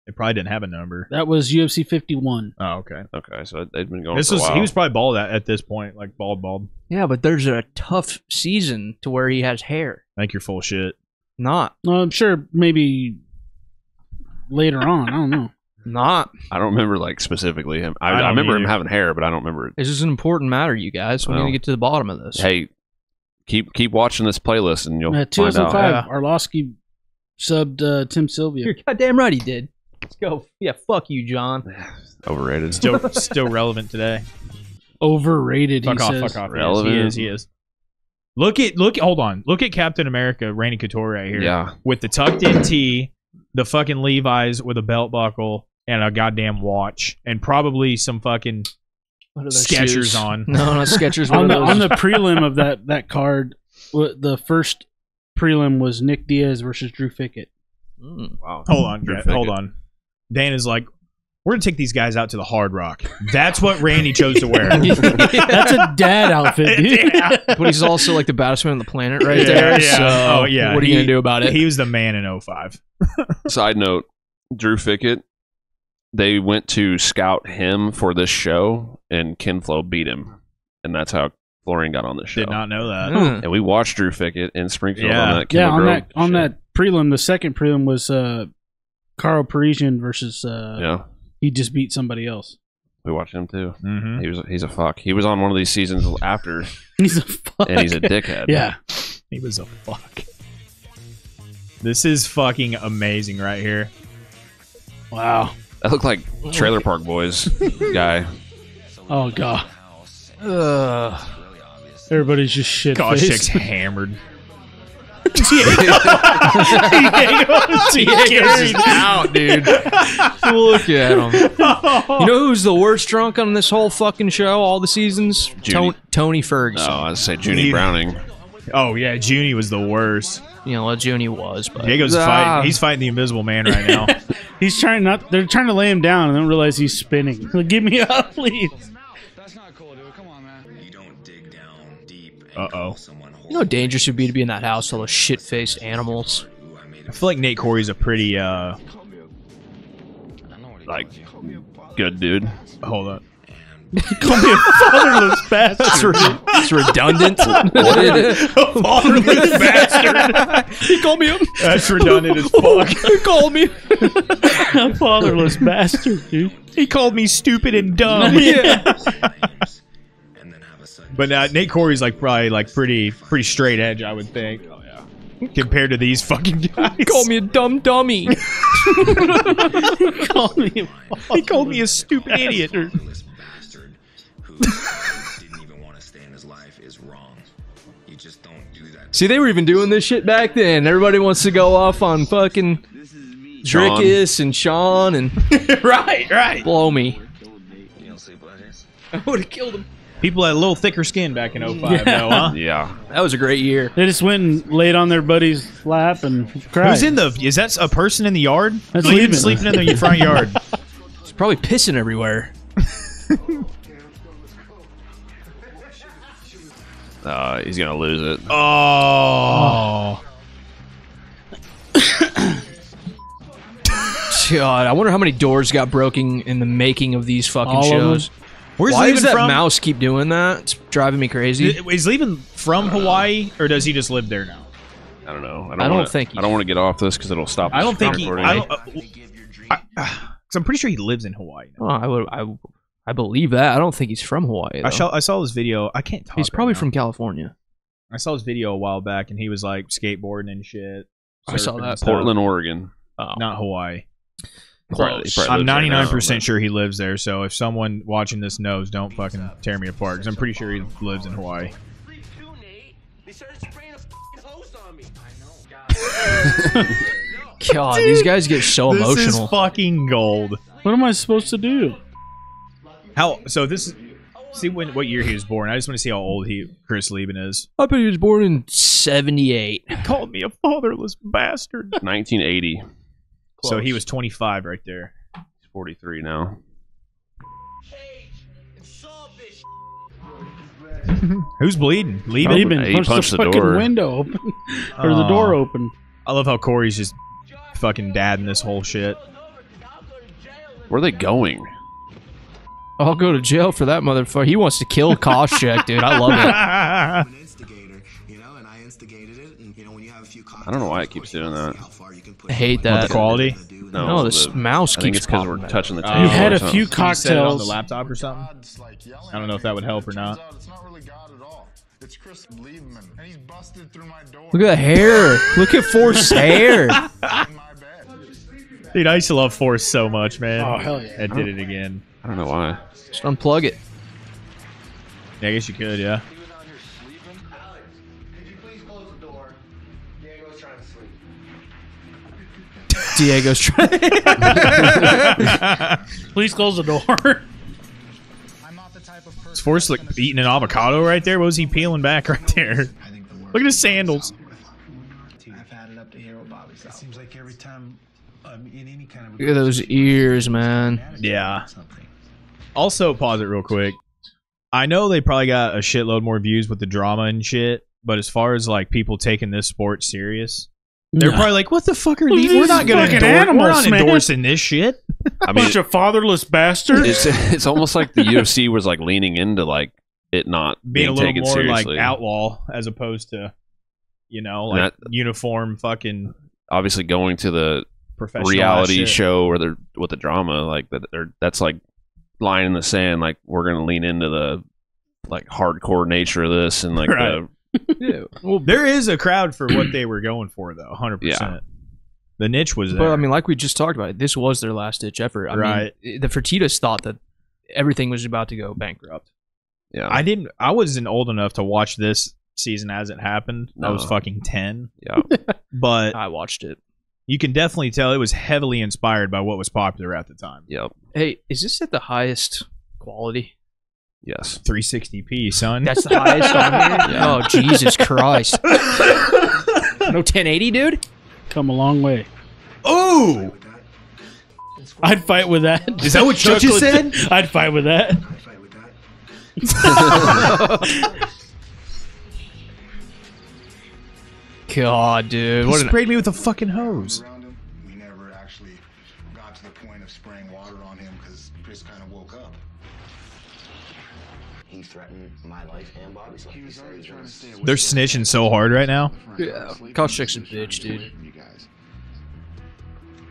Speaker 4: It probably didn't have a number.
Speaker 3: That was UFC 51.
Speaker 4: Oh, okay.
Speaker 1: Okay, so they've been going.
Speaker 4: This
Speaker 1: for a
Speaker 4: was
Speaker 1: while.
Speaker 4: he was probably bald at this point, like bald.
Speaker 2: Yeah, but there's a tough season to where he has hair.
Speaker 4: I think you're full shit.
Speaker 2: Not.
Speaker 3: No, I'm sure maybe later on. I don't know.
Speaker 2: Not.
Speaker 1: I don't remember like specifically him. I
Speaker 4: don't
Speaker 1: remember him
Speaker 4: either.
Speaker 1: having hair, but I don't remember it.
Speaker 2: This is an important matter, you guys. We need
Speaker 1: Well,
Speaker 2: to get to the bottom of this.
Speaker 1: Hey, keep watching this playlist, and you'll find
Speaker 3: 2005,
Speaker 1: out.
Speaker 3: Arlovsky subbed Tim Sylvia.
Speaker 2: You're goddamn right he did. Let's go. Yeah, fuck you, John.
Speaker 1: Overrated.
Speaker 4: Still relevant today.
Speaker 3: Overrated,
Speaker 4: Fuck
Speaker 3: he
Speaker 4: off.
Speaker 3: says.
Speaker 4: Fuck off.
Speaker 1: Relevant.
Speaker 4: He is. Look. Hold on. Look at Captain America, Randy Couture right here.
Speaker 1: Yeah.
Speaker 4: With the tucked in tee, the fucking Levi's with a belt buckle and a goddamn watch, and probably some fucking
Speaker 2: What are those
Speaker 3: Skechers
Speaker 2: shoes?
Speaker 3: on.
Speaker 2: No, not Skechers.
Speaker 3: on the prelim of that card, the first prelim was Nick Diaz versus Drew Fickett.
Speaker 1: Wow.
Speaker 4: Hold on, hold on. Dana's like, we're gonna take these guys out to the Hard Rock. That's what Randy chose to wear.
Speaker 3: That's a dad outfit, dude.
Speaker 4: Yeah.
Speaker 2: But he's also like the baddest man on the planet right
Speaker 4: Yeah,
Speaker 2: there.
Speaker 4: yeah.
Speaker 2: So
Speaker 4: Oh, yeah.
Speaker 2: what are you gonna do about it?
Speaker 4: He was the man in 05.
Speaker 1: Side note: Drew Fickett. They went to scout him for this show, and Ken Flo beat him, and that's how Florian got on this show.
Speaker 4: Did not know that.
Speaker 1: And we watched Drew Fickett in Springfield on that.
Speaker 3: Yeah,
Speaker 1: Kendall Grove
Speaker 3: on
Speaker 1: shit.
Speaker 3: that prelim. The second prelim was Carl Parisian versus.
Speaker 1: Yeah.
Speaker 3: He just beat somebody else.
Speaker 1: We watched him too.
Speaker 4: Mm-hmm.
Speaker 1: He's a fuck. He was on one of these seasons after.
Speaker 3: He's a fuck.
Speaker 1: And he's a dickhead.
Speaker 3: Yeah.
Speaker 4: He was a fuck. This is fucking amazing right here.
Speaker 3: Wow.
Speaker 1: That looked like Trailer Park Boys guy.
Speaker 3: Oh god. Everybody's just shit
Speaker 4: Gosh,
Speaker 3: faced.
Speaker 4: chick's hammered.
Speaker 2: Diego's out, dude. Look at him. You know who's the worst drunk on this whole fucking show, all the seasons? Tony Ferguson.
Speaker 1: Oh, I'd say Junie Browning.
Speaker 4: Oh yeah, Junie was the worst.
Speaker 2: You know what Junie was, but
Speaker 4: Diego's fighting. He's fighting the Invisible Man right now.
Speaker 3: He's trying not. They're trying to lay him down and then realize he's spinning. Like, give me up, please.
Speaker 7: That's not cool, dude. Come on, man. You don't dig down deep.
Speaker 4: Uh-oh.
Speaker 2: You know how dangerous it would be to be in that house full of shit-faced animals?
Speaker 4: I feel like Nate Corey's a pretty,
Speaker 1: like, good dude.
Speaker 4: Hold up.
Speaker 3: Call me a fatherless bastard.
Speaker 2: It's redundant.
Speaker 4: Fatherless bastard.
Speaker 2: He called me a...
Speaker 4: That's redundant as fuck.
Speaker 2: He called me
Speaker 3: A fatherless bastard, dude.
Speaker 4: He called me stupid and dumb.
Speaker 2: Yeah.
Speaker 4: But Nate Corey's like probably like pretty straight edge, I would think. Oh yeah. Compared to these fucking guys.
Speaker 2: He called me a dumb dummy.
Speaker 3: He called me a
Speaker 4: stupid idiot.
Speaker 2: See, they were even doing this shit back then. Everybody wants to go off on fucking Drickus and Sean and
Speaker 4: right.
Speaker 2: blow me. I would have killed him.
Speaker 4: People had a little thicker skin back in 05, though, huh?
Speaker 1: Yeah.
Speaker 2: That was a great year.
Speaker 3: They just went and laid on their buddy's lap and cried.
Speaker 4: Who's in the? Is that a person in the yard?
Speaker 3: That's
Speaker 4: sleeping in the front yard.
Speaker 2: He's probably pissing everywhere.
Speaker 1: He's gonna lose it.
Speaker 4: Oh.
Speaker 2: God, I wonder how many doors got broken in the making of these fucking
Speaker 3: All of
Speaker 2: shows.
Speaker 4: Where's
Speaker 2: Why
Speaker 4: he
Speaker 2: does
Speaker 4: leaving
Speaker 2: that
Speaker 4: from?
Speaker 2: mouse keep doing that? It's driving me crazy.
Speaker 4: Is leaving from Hawaii, or does he just live there now?
Speaker 1: I don't know.
Speaker 2: I don't think
Speaker 1: I don't want to get off this because it'll stop.
Speaker 4: I don't think he.
Speaker 1: recording.
Speaker 4: Because I'm pretty sure he lives in Hawaii now.
Speaker 2: Oh, I believe that. I don't think he's from Hawaii. Though.
Speaker 4: I saw this video. I can't talk.
Speaker 2: He's probably
Speaker 4: right now.
Speaker 2: from California.
Speaker 4: I saw this video a while back, and he was like skateboarding and shit.
Speaker 2: I saw
Speaker 4: surfing
Speaker 2: that.
Speaker 4: and stuff.
Speaker 1: Portland, Oregon.
Speaker 2: Oh.
Speaker 4: Not Hawaii.
Speaker 1: Close.
Speaker 4: I'm 99% sure he lives there. So if someone watching this knows, don't fucking tear me apart. Because I'm pretty sure he lives in Hawaii.
Speaker 2: God, these guys get so emotional.
Speaker 4: This is fucking gold.
Speaker 3: What am I supposed to do?
Speaker 4: How? So this is. See what year he was born. I just want to see how old Chris Lieben is.
Speaker 2: I bet he was born in 78.
Speaker 4: He called me a fatherless bastard.
Speaker 1: 1980.
Speaker 4: So he was 25 right there.
Speaker 1: He's 43 now.
Speaker 4: Who's bleeding? Lieben?
Speaker 3: Lieben
Speaker 1: He
Speaker 3: punched
Speaker 1: punched
Speaker 3: the
Speaker 1: the
Speaker 3: fucking
Speaker 1: door.
Speaker 3: window open. Or the door open.
Speaker 4: I love how Corey's just fucking dadding this whole shit.
Speaker 1: Where are they going?
Speaker 2: I'll go to jail for that motherfucker. He wants to kill Koscheck, dude. I love it.
Speaker 1: I don't know why it keeps doing that.
Speaker 2: I hate
Speaker 4: What,
Speaker 2: that.
Speaker 4: the quality?
Speaker 2: No, this mouse
Speaker 1: I think
Speaker 2: keeps
Speaker 1: it's because
Speaker 2: popping
Speaker 1: we're
Speaker 2: back.
Speaker 1: touching the table.
Speaker 3: You had
Speaker 1: or
Speaker 3: a
Speaker 1: something.
Speaker 3: few
Speaker 4: Can you set it on the
Speaker 3: cocktails.
Speaker 4: laptop or something? I don't know if that would help or not.
Speaker 10: It's not really God at all. It's Chris Liebman, and he's busted through my door.
Speaker 2: Look at the hair. Look at Forrest's hair.
Speaker 10: In my bed.
Speaker 4: Dude, I used to love Force so much, man.
Speaker 3: Oh, hell yeah.
Speaker 4: I did it again.
Speaker 1: I don't know why.
Speaker 2: Just unplug it.
Speaker 4: Yeah, I guess you could, yeah.
Speaker 10: He was out here sleeping. Alex, could you please close the door? Diego's trying to sleep.
Speaker 2: Diego's trying.
Speaker 3: Please close the door.
Speaker 10: I'm not the type of person.
Speaker 4: Is Force like eating an avocado right there? What was he peeling back right there? Look at his sandals.
Speaker 7: I've had it up to here with Bobby South.
Speaker 10: It seems like every time I'm in any kind of
Speaker 2: Look at those ears, man.
Speaker 4: Yeah. Also, pause it real quick. I know they probably got a shitload more views with the drama and shit, but as far as like people taking this sport serious, they're probably like, "What the fuck are these? We're not gonna
Speaker 3: fucking
Speaker 4: endorse. We're not
Speaker 3: animals, man."
Speaker 4: endorsing this shit."
Speaker 1: I mean,
Speaker 3: Bunch of fatherless bastards.
Speaker 1: it's almost like the UFC was like leaning into like it not
Speaker 4: Being a little
Speaker 1: taken
Speaker 4: more
Speaker 1: seriously.
Speaker 4: like outlaw as opposed to, like uniform fucking
Speaker 1: Obviously, going to the
Speaker 4: professional
Speaker 1: reality
Speaker 4: shit.
Speaker 1: show or the with the drama like that's like line in the sand. Like we're gonna lean into the like hardcore nature of this and like
Speaker 4: Right.
Speaker 2: Yeah.
Speaker 4: Well, there is a crowd for what they were going for, though. 100%.
Speaker 1: Yeah.
Speaker 4: The niche was there.
Speaker 2: But I mean, like we just talked about, this was their last ditch effort. I
Speaker 4: Right.
Speaker 2: mean, the Fertittas thought that everything was about to go bankrupt.
Speaker 1: yeah.
Speaker 4: I wasn't old enough to watch this season hasn't happened. I
Speaker 1: No.
Speaker 4: was fucking 10.
Speaker 1: Yeah.
Speaker 4: But
Speaker 2: I watched it.
Speaker 4: you can definitely tell it was heavily inspired by what was popular at the time.
Speaker 1: Yep.
Speaker 2: Hey, is this at the highest quality?
Speaker 1: Yes.
Speaker 4: 360p, son.
Speaker 2: That's the highest on here?
Speaker 1: Yeah.
Speaker 2: Oh, Jesus Christ. No 1080, dude?
Speaker 3: Come a long way.
Speaker 4: Ooh!
Speaker 3: I'd fight with that.
Speaker 4: Is that what Chuck just said?
Speaker 3: I'd fight with that.
Speaker 2: God, dude.
Speaker 4: He
Speaker 2: What an
Speaker 4: sprayed me with a fucking hose.
Speaker 7: Around him, we never actually got to the point of spraying water on him because Chris kind of woke up.
Speaker 9: He threatened my life and Bobby's life.
Speaker 7: He was already trying to stay away.
Speaker 4: They're snitching so hard right now.
Speaker 2: Yeah. Koscheck's a bitch, dude.
Speaker 7: From you guys.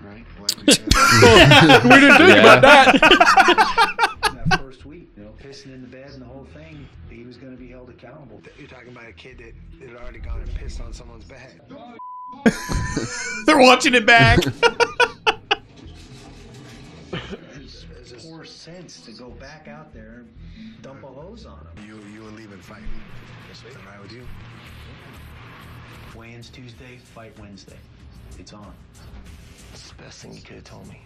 Speaker 7: Right? Like we said,
Speaker 2: We didn't think about that.
Speaker 10: That first week, pissing in the bed and the whole thing, he was going to be held accountable. You're talking about a kid that had already gone and pissed on someone's bed.
Speaker 4: They're watching it back.
Speaker 10: It's a poor sense to go back out there and dump a hose on him.
Speaker 7: you were leaving fighting. Is that right with you?
Speaker 10: Weigh-ins Tuesday, fight Wednesday. It's on.
Speaker 9: That's the best thing you could have told me.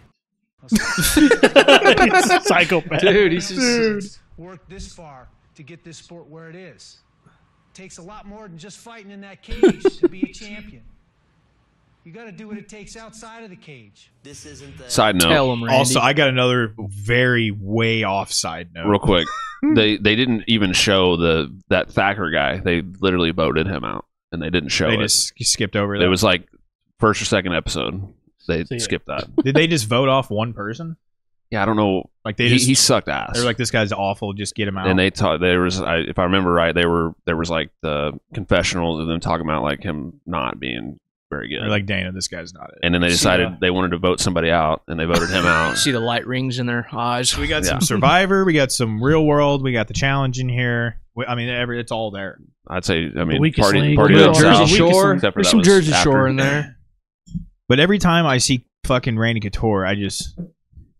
Speaker 3: Psychopath.
Speaker 2: Dude, he's just...
Speaker 10: Worked this far to get this sport where it is. Takes a lot more than just fighting in that cage to be a champion. You got to do what it takes outside of the cage.
Speaker 9: This isn't the
Speaker 1: Side note.
Speaker 2: Tell him, Randy.
Speaker 4: Also, I got another very way off side note.
Speaker 1: Real quick. They didn't even show that Thacker guy. They literally voted him out, and they didn't show
Speaker 4: They
Speaker 1: it.
Speaker 4: just skipped over that.
Speaker 1: It was like first or second episode. They
Speaker 3: So, yeah.
Speaker 1: skipped that.
Speaker 4: Did they just vote off one person?
Speaker 1: Yeah, I don't know.
Speaker 4: Like they
Speaker 1: He,
Speaker 4: just
Speaker 1: he sucked ass.
Speaker 4: they were like, this guy's awful. Just get him out.
Speaker 1: and they taught. There was, if I remember right, there was like the confessional of them talking about like him not being very good.
Speaker 4: They're like, Dana, this guy's not it.
Speaker 1: and then they
Speaker 2: See
Speaker 1: decided
Speaker 2: the-
Speaker 1: they wanted to vote somebody out, and they voted him out.
Speaker 2: See the light rings in their eyes.
Speaker 4: We got
Speaker 1: Yeah.
Speaker 4: some Survivor. We got some Real World. We got the challenge in here. I mean, it's all there.
Speaker 1: I'd say, I mean,
Speaker 3: weakest
Speaker 1: party
Speaker 3: link.
Speaker 1: party
Speaker 3: Little
Speaker 1: down
Speaker 2: Jersey
Speaker 1: south,
Speaker 2: Shore.
Speaker 1: except for
Speaker 2: There's
Speaker 1: that
Speaker 2: some
Speaker 1: was
Speaker 2: Jersey
Speaker 1: after.
Speaker 2: Shore in there.
Speaker 4: But every time I see fucking Randy Couture,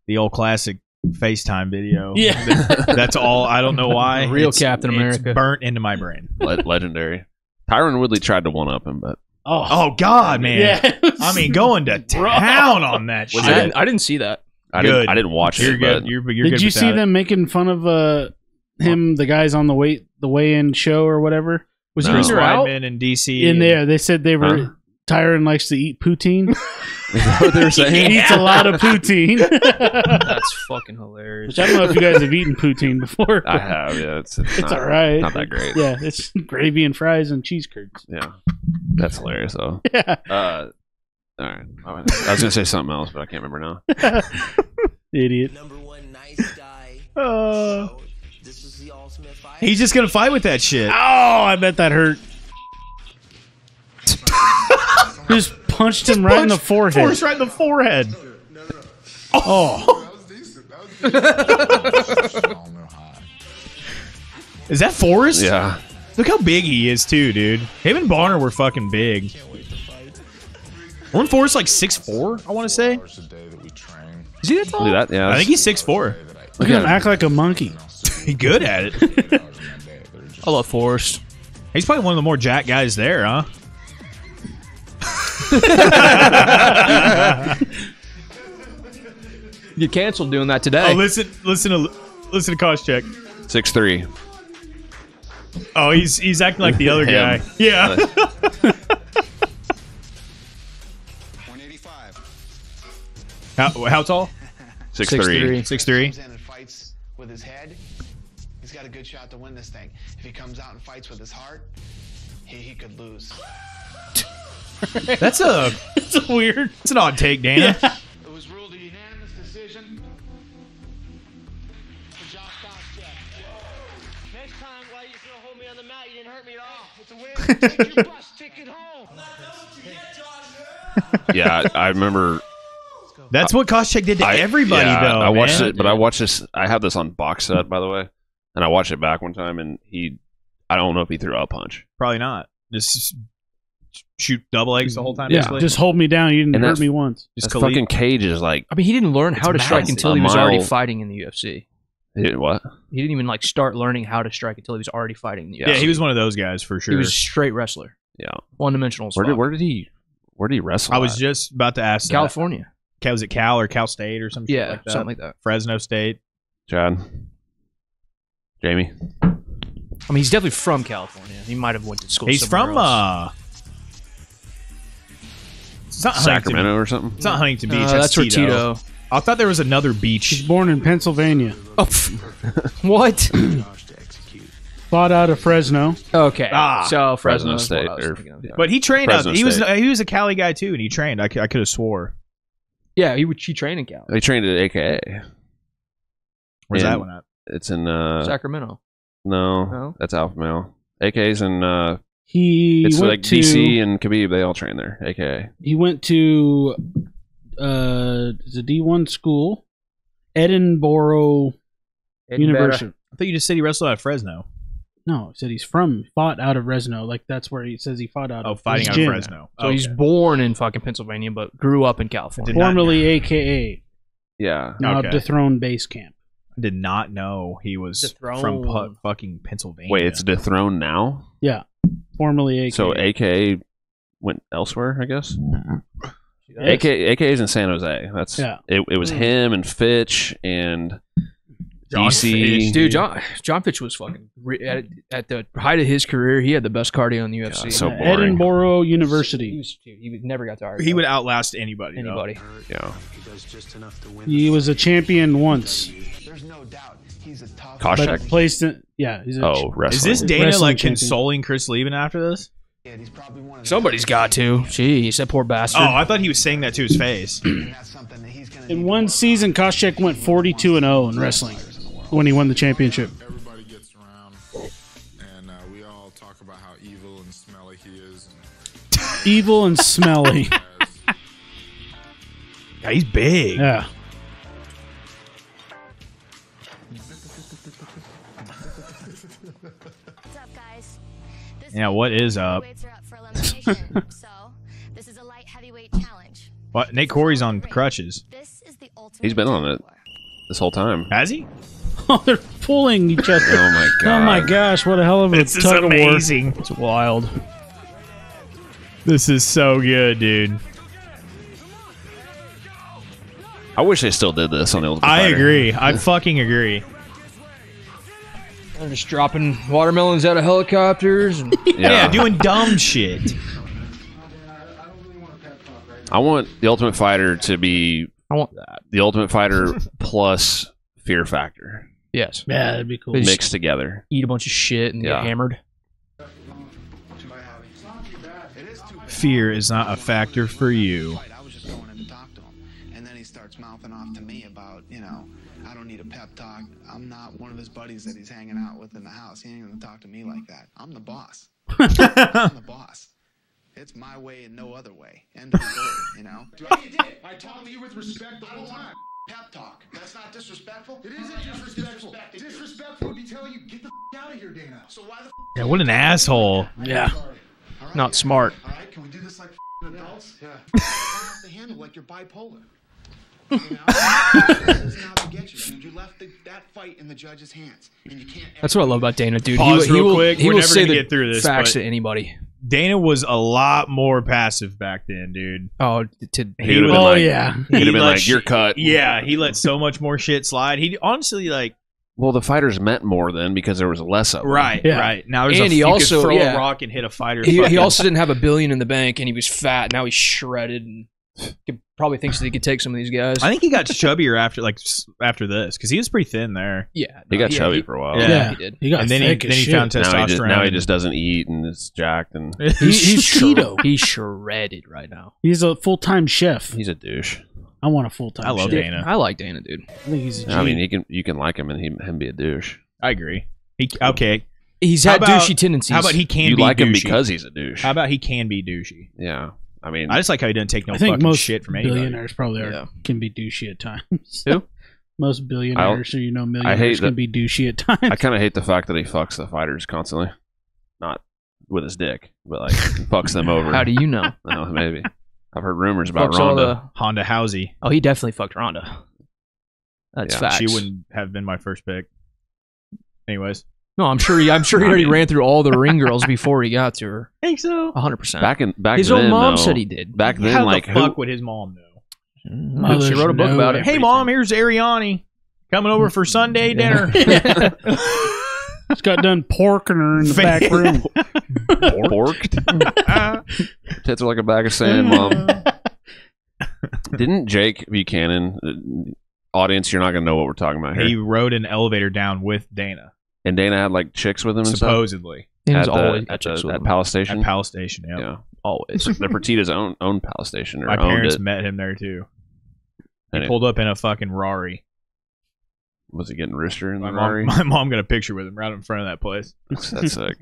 Speaker 4: the old classic FaceTime video.
Speaker 3: Yeah.
Speaker 4: That's all. I don't know why.
Speaker 2: Real Captain America.
Speaker 4: It's burnt into my brain.
Speaker 1: Legendary. Tyron Woodley tried to one up him, but
Speaker 4: Oh God, man!
Speaker 3: Yeah.
Speaker 4: I mean, going to town on that shit.
Speaker 2: I didn't see that.
Speaker 1: I
Speaker 4: Good.
Speaker 1: didn't watch
Speaker 4: You're
Speaker 1: it.
Speaker 4: good.
Speaker 1: But
Speaker 4: You're
Speaker 3: Did
Speaker 4: good
Speaker 3: you
Speaker 4: without
Speaker 3: see
Speaker 4: it.
Speaker 3: them making fun of him, the guys on the weigh-in show or whatever? Was
Speaker 1: No.
Speaker 3: he
Speaker 4: Chris
Speaker 3: either out
Speaker 4: Weidman in DC?
Speaker 3: in there? They said they were.
Speaker 1: Huh?
Speaker 3: Tyron likes to eat poutine.
Speaker 1: is that what they were saying?
Speaker 3: He eats a lot of poutine.
Speaker 2: That's fucking hilarious.
Speaker 3: Which I don't know if you guys have eten poutine before.
Speaker 1: I have. Yeah, it's
Speaker 3: It's
Speaker 1: not,
Speaker 3: all right.
Speaker 1: Not that great.
Speaker 3: Yeah, it's gravy and fries and cheese curds.
Speaker 1: Yeah, that's hilarious though.
Speaker 3: Yeah.
Speaker 1: All right. I was gonna say something else, but I can't remember now.
Speaker 3: Idiot.
Speaker 9: number one nice guy.
Speaker 4: Uh,
Speaker 9: So, this was the ultimate fight.
Speaker 4: he's just gonna fight with that shit.
Speaker 3: Oh, I bet that hurt. Just punched him right in the forehead.
Speaker 4: Force right in the forehead.
Speaker 3: Oh,
Speaker 4: Is that Forrest?
Speaker 1: Yeah.
Speaker 4: Look how big he is too, dude. Him and Bonner were fucking big. Weren't Forrest like 6'4", I want to say?
Speaker 2: Is he that tall?
Speaker 1: Do that. Yeah.
Speaker 4: I think he's 6'4".
Speaker 3: look at him act like a monkey.
Speaker 4: He's good at it.
Speaker 2: I love Forrest.
Speaker 4: He's probably one of the more jack guys there, huh?
Speaker 2: You canceled doing that today.
Speaker 4: Oh, listen to cost check.
Speaker 1: 6'3".
Speaker 4: Oh, he's acting like the other guy.
Speaker 1: Him.
Speaker 4: Yeah.
Speaker 7: 185.
Speaker 4: How tall?
Speaker 1: 6'3".
Speaker 4: 6'3".
Speaker 7: Comes in and fights with his head, he's got a good shot to win this thing. If he comes out and fights with his heart, he could lose.
Speaker 4: That's
Speaker 3: It's weird.
Speaker 4: it's an odd take, Dana.
Speaker 7: It was ruled a unanimous decision for Josh Koscheck.
Speaker 10: Next time, why you gonna hold me on the mat? You didn't hurt me at all. It's a win. Take your bus ticket home.
Speaker 1: Yeah, I remember.
Speaker 4: That's what Koscheck did to everybody,
Speaker 1: yeah,
Speaker 4: though.
Speaker 1: I watched
Speaker 4: man.
Speaker 1: it, but I watched this. I have this on box set, by the way, and I watched it back one time, and I don't know if he threw out a punch.
Speaker 4: Probably not. Just shoot double eggs the whole time.
Speaker 2: Yeah.
Speaker 4: basically.
Speaker 3: Just hold me down. You didn't
Speaker 1: And
Speaker 3: hurt
Speaker 1: that-
Speaker 3: me once.
Speaker 4: Just
Speaker 1: This fucking
Speaker 4: Khalid.
Speaker 1: cage is like
Speaker 2: I mean, he didn't learn how to strike
Speaker 1: massive.
Speaker 2: until he
Speaker 1: A
Speaker 2: was already
Speaker 1: mile.
Speaker 2: fighting in the UFC.
Speaker 1: What?
Speaker 2: He didn't even like start learning how to strike until he was already fighting in the
Speaker 4: Yeah,
Speaker 2: UFC.
Speaker 4: he was one of those guys for sure.
Speaker 2: He was a straight wrestler.
Speaker 1: Yeah.
Speaker 2: One-dimensional.
Speaker 1: Where did he wrestle?
Speaker 4: I was
Speaker 1: at?
Speaker 4: just about to ask.
Speaker 2: California.
Speaker 4: Was it Cal or Cal State or something?
Speaker 2: Yeah,
Speaker 4: like that?
Speaker 2: something like that.
Speaker 4: Fresno State.
Speaker 1: Chad. Jamie.
Speaker 2: I mean, he's definitely from California. He might have went to school.
Speaker 4: He's from it's not
Speaker 1: Sacramento or something.
Speaker 4: It's not Huntington Beach.
Speaker 2: That's where Tito.
Speaker 4: I thought there was another beach.
Speaker 3: He's born in Pennsylvania.
Speaker 2: Oh, what?
Speaker 3: Fought out of Fresno.
Speaker 2: Okay.
Speaker 1: Fresno
Speaker 2: So Fresno
Speaker 1: State.
Speaker 4: But he trained out.
Speaker 1: Fresno
Speaker 4: He was a Cali guy too, and he trained. I could have swore.
Speaker 2: Yeah, he trained in Cal.
Speaker 1: He trained at AKA.
Speaker 4: Where's that one at?
Speaker 1: It's in
Speaker 2: Sacramento.
Speaker 1: No, that's Alpha Male. AKA's in
Speaker 3: It's
Speaker 1: like DC and Khabib. They all train there. AKA.
Speaker 3: He went to the D1 school, Edinburgh University.
Speaker 4: I thought you just said he wrestled out of Fresno.
Speaker 3: No, he said fought out of Fresno. Like that's where he says he fought out.
Speaker 4: Oh,
Speaker 3: of
Speaker 4: fighting out of Fresno.
Speaker 2: So he's born in fucking Pennsylvania, but grew up in California.
Speaker 3: Formerly AKA.
Speaker 1: Yeah.
Speaker 3: Now Dethroned Base Camp.
Speaker 4: I did not know he was from fucking Pennsylvania.
Speaker 1: Wait, it's dethroned now?
Speaker 3: Yeah. Formerly AKA.
Speaker 1: So AKA went elsewhere, I guess? AKA is in San Jose. That's it was him and Fitch and DC.
Speaker 2: Fitch, dude, John Fitch was fucking at the height of his career. He had the best cardio in the UFC.
Speaker 1: Yeah, so boring.
Speaker 3: Edinburgh University.
Speaker 2: He never got tired.
Speaker 4: He would outlast anybody.
Speaker 1: Yeah.
Speaker 3: He was a champion once.
Speaker 6: There's no doubt he's a top.
Speaker 1: Koscheck?
Speaker 3: Placed in, yeah. He's
Speaker 1: wrestling.
Speaker 4: Is this Dana
Speaker 3: wrestling
Speaker 4: like
Speaker 3: champion.
Speaker 4: consoling Chris Lieben after this?
Speaker 2: Somebody's got to. Jeez, that poor bastard.
Speaker 4: Oh, I thought he was saying that to his face.
Speaker 3: In one season, Koscheck went 42-0 in wrestling when he won the championship.
Speaker 11: Everybody gets around, and we all talk about how evil and smelly he is.
Speaker 3: Evil and smelly.
Speaker 4: Yeah, he's big.
Speaker 3: Yeah.
Speaker 5: What's up, guys?
Speaker 4: Yeah, what is up?
Speaker 5: Weights are up for elimination, so this is a light heavyweight challenge.
Speaker 4: What? Nate Corey's on crutches.
Speaker 5: This is the ultimate.
Speaker 1: He's been on it this whole time.
Speaker 4: Has he?
Speaker 3: Oh, they're pulling each other.
Speaker 1: Oh my god.
Speaker 3: Oh my gosh, what a hell of a
Speaker 4: This is
Speaker 3: tug of war.
Speaker 4: amazing.
Speaker 2: It's wild.
Speaker 4: This is so good, dude.
Speaker 1: I wish they still did this on the Ultimate
Speaker 4: I
Speaker 1: Fighter.
Speaker 4: agree. I fucking agree.
Speaker 2: They're just dropping watermelons out of helicopters. And
Speaker 4: Yeah, doing dumb shit.
Speaker 1: I want the Ultimate Fighter to be
Speaker 2: I want that.
Speaker 1: the Ultimate Fighter plus Fear Factor
Speaker 2: Yes.
Speaker 3: Yeah, that'd be cool.
Speaker 1: mixed together.
Speaker 2: Eat a bunch of shit and
Speaker 1: Yeah.
Speaker 2: get hammered.
Speaker 4: Fear is not a factor for you.
Speaker 7: I was just going in to talk to him, and then he starts mouthing off to me about, I don't need a pep talk. I'm not one of his buddies that he's hanging out with in the house. He ain't gonna talk to me like that. I'm the boss. I'm the boss. It's my way and no other way. End of story,
Speaker 11: Yeah, you did. I talked to you with respect the whole time.
Speaker 7: Pep talk. That's not disrespectful.
Speaker 11: It isn't disrespectful. Disrespectful would be telling you, get the out of here, Dana.
Speaker 7: So why the
Speaker 4: Yeah, what an asshole.
Speaker 3: Yeah.
Speaker 2: Not smart.
Speaker 7: All right, can we do this like adults? Yeah. You have to handle like you're bipolar. This is not to get you, dude. You left that fight in the judge's hands, and you can't.
Speaker 2: That's what I love about Dana, dude.
Speaker 4: Pause
Speaker 2: he
Speaker 4: real
Speaker 2: will,
Speaker 4: quick.
Speaker 2: He
Speaker 4: We're
Speaker 2: will
Speaker 4: never
Speaker 2: say
Speaker 4: gonna
Speaker 2: the
Speaker 4: get through this,
Speaker 2: facts
Speaker 4: but-
Speaker 2: to anybody.
Speaker 4: Dana was a lot more passive back then, dude.
Speaker 2: Oh,
Speaker 1: He would have been
Speaker 3: Oh,
Speaker 1: like,
Speaker 3: yeah.
Speaker 1: He'd have been
Speaker 4: let
Speaker 1: like, "You're cut."
Speaker 4: Yeah, he let so much more shit slide. He honestly like.
Speaker 1: Well, the fighters meant more then because there was less of them.
Speaker 4: Right,
Speaker 3: Yeah.
Speaker 4: right. Now there's
Speaker 2: And
Speaker 4: a
Speaker 2: he
Speaker 4: you
Speaker 2: also-
Speaker 4: could throw
Speaker 2: yeah.
Speaker 4: a rock and hit a fighter.
Speaker 2: He also didn't have $1 billion in the bank, and he was fat. Now he's shredded, and probably thinks that he could take some of these guys.
Speaker 4: I think he got chubbier after this because he was pretty thin there.
Speaker 2: Yeah,
Speaker 1: He got
Speaker 2: yeah,
Speaker 1: chubby
Speaker 2: he-
Speaker 1: for a while.
Speaker 4: Yeah.
Speaker 2: he did.
Speaker 3: He got
Speaker 4: And then
Speaker 3: thick as
Speaker 4: he
Speaker 3: shit.
Speaker 4: found testosterone.
Speaker 1: Now he just doesn't eat and is jacked and
Speaker 3: He's keto.
Speaker 2: He's shredded right now.
Speaker 3: He's a full-time chef.
Speaker 1: he's a douche.
Speaker 3: I want a full-time
Speaker 4: I love
Speaker 3: chef.
Speaker 4: Dana.
Speaker 2: I like Dana, dude.
Speaker 3: I think he's a G.
Speaker 1: I mean, you can like him and him be a douche.
Speaker 4: I agree. Okay.
Speaker 2: He's
Speaker 4: How
Speaker 2: had
Speaker 4: about-
Speaker 2: douchey tendencies.
Speaker 4: How about he can
Speaker 1: You
Speaker 4: be
Speaker 1: like him
Speaker 4: douchey?
Speaker 1: because he's a douche.
Speaker 4: How about he can be douchey?
Speaker 1: Yeah, I mean,
Speaker 4: I just like how he doesn't take no
Speaker 3: I think
Speaker 4: fucking
Speaker 3: most
Speaker 4: shit from anybody.
Speaker 3: billionaires probably
Speaker 2: Yeah.
Speaker 3: can be douchey at times.
Speaker 2: Who?
Speaker 3: Most billionaires or millionaires
Speaker 1: I hate
Speaker 3: can
Speaker 1: that-
Speaker 3: be douchey at times.
Speaker 1: I kind of hate the fact that he fucks the fighters constantly, not with his dick, but like fucks them over.
Speaker 2: How do you know?
Speaker 1: I don't know, maybe I've heard rumors about
Speaker 2: Fucks all
Speaker 1: Ronda.
Speaker 4: Honda Housey.
Speaker 2: Oh, he definitely fucked Ronda. That's
Speaker 1: Yeah,
Speaker 2: facts.
Speaker 4: She wouldn't have been my first pick. Anyways,
Speaker 2: No, I'm sure he already ran through all the ring girls before he got to her.
Speaker 4: think so.
Speaker 2: 100%.
Speaker 1: Back
Speaker 2: His
Speaker 1: then,
Speaker 2: own mom
Speaker 1: though,
Speaker 2: said he did.
Speaker 1: Back then,
Speaker 4: How
Speaker 1: like
Speaker 4: the fuck
Speaker 1: who?
Speaker 4: would his mom know?
Speaker 2: She wrote a book about it.
Speaker 4: Hey, mom, here's Ariani coming over for Sunday dinner.
Speaker 3: Just got done porking her in the back room.
Speaker 1: Porked? Tits are like a bag of sand, mom. Didn't Jake Buchanan? Audience, you're not gonna know what we're talking about here.
Speaker 4: He rode an elevator down with Dana,
Speaker 1: And Dana had like chicks with him and
Speaker 4: supposedly.
Speaker 2: He was
Speaker 1: stuff?
Speaker 2: always
Speaker 1: At
Speaker 2: got chicks with
Speaker 1: at
Speaker 2: him.
Speaker 1: Palace Station.
Speaker 4: At Palace Station, yeah.
Speaker 1: Yeah,
Speaker 2: Always.
Speaker 1: the Fertitta's own Palace Station. Or
Speaker 4: My
Speaker 1: owned
Speaker 4: parents
Speaker 1: it.
Speaker 4: met him there too. He
Speaker 1: And it-
Speaker 4: pulled up in a fucking Rari.
Speaker 1: Was he getting rooster in the
Speaker 4: My
Speaker 1: Rari?
Speaker 4: mom got a picture with him right in front of that place.
Speaker 1: That's sick.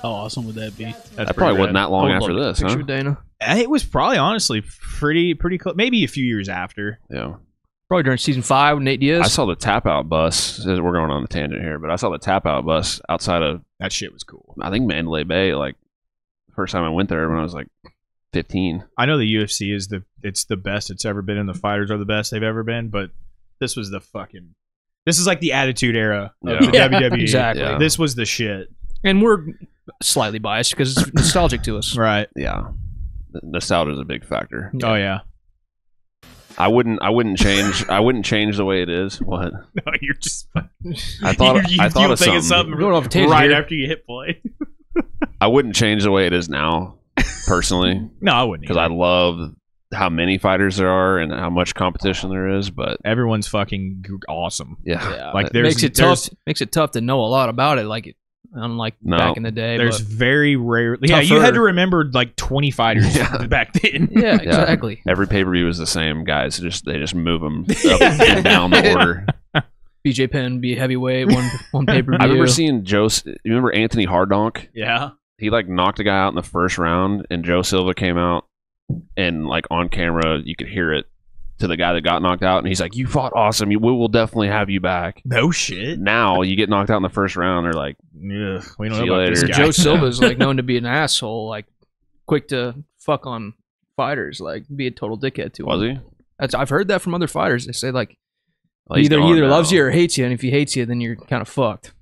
Speaker 3: How awesome would that be?
Speaker 1: That probably wasn't that long after this,
Speaker 2: Picture
Speaker 1: huh?
Speaker 2: with Dana.
Speaker 4: It was probably honestly pretty close. Maybe a few years after.
Speaker 1: Yeah.
Speaker 2: Probably during season 5 with Nate Diaz.
Speaker 1: I saw the tap out bus. We're going on a tangent here, but I saw the tap out bus outside of,
Speaker 4: That shit was cool.
Speaker 1: I think, Mandalay Bay. Like, first time I went there when I was like 15.
Speaker 4: I know the UFC is the best it's ever been, and the fighters are the best they've ever been. But this was this is like the Attitude Era of the
Speaker 2: Yeah,
Speaker 4: WWE.
Speaker 2: exactly.
Speaker 1: Yeah.
Speaker 4: This was the shit.
Speaker 2: And we're slightly biased because it's nostalgic to us.
Speaker 4: Right.
Speaker 1: Yeah. Nostalgia is a big factor.
Speaker 4: Oh yeah.
Speaker 1: I wouldn't change the way it is. What?
Speaker 4: No, you're just.
Speaker 1: I thought
Speaker 4: you
Speaker 1: I thought of
Speaker 4: think of
Speaker 1: something.
Speaker 4: something
Speaker 2: Going off a tangent
Speaker 4: right
Speaker 2: here.
Speaker 4: after you hit play.
Speaker 1: I wouldn't change the way it is now, personally,
Speaker 4: No, I wouldn't.
Speaker 1: because I love how many fighters there are and how much competition there is. But
Speaker 4: Everyone's fucking awesome.
Speaker 1: yeah,
Speaker 4: Like
Speaker 2: It
Speaker 4: there's
Speaker 2: makes it tough. Makes it tough to know a lot about it. Like unlike
Speaker 1: No.
Speaker 2: back in the day.
Speaker 4: There's
Speaker 2: but-
Speaker 4: very rarely. Yeah, you
Speaker 2: Tougher.
Speaker 4: had to remember like 20 fighters
Speaker 1: Yeah.
Speaker 4: back then.
Speaker 2: yeah, exactly.
Speaker 1: every pay per view is the same. Guys, they just move them up and down the order.
Speaker 2: BJ Penn be heavyweight one pay per view.
Speaker 1: I remember seeing Joe. You remember Anthony Hardonk?
Speaker 4: Yeah.
Speaker 1: He like knocked a guy out in the first round, and Joe Silva came out, and like on camera you could hear it to the guy that got knocked out, and he's like, "You fought awesome. We will definitely have you back."
Speaker 4: No shit.
Speaker 1: Now you get knocked out in the first round, they're like,
Speaker 4: Ugh, we don't
Speaker 1: See
Speaker 4: know
Speaker 1: you
Speaker 4: about this
Speaker 1: later.
Speaker 4: guy.
Speaker 2: Joe Silva's like known to be an asshole, like quick to fuck on fighters, like be a total dickhead to
Speaker 1: "Was
Speaker 2: him.
Speaker 1: he?"
Speaker 2: I've heard that from other fighters. They say like
Speaker 1: Well, he's
Speaker 2: he
Speaker 1: gone
Speaker 2: either
Speaker 1: now.
Speaker 2: loves you or hates you, and if he hates you, then you're kind of fucked.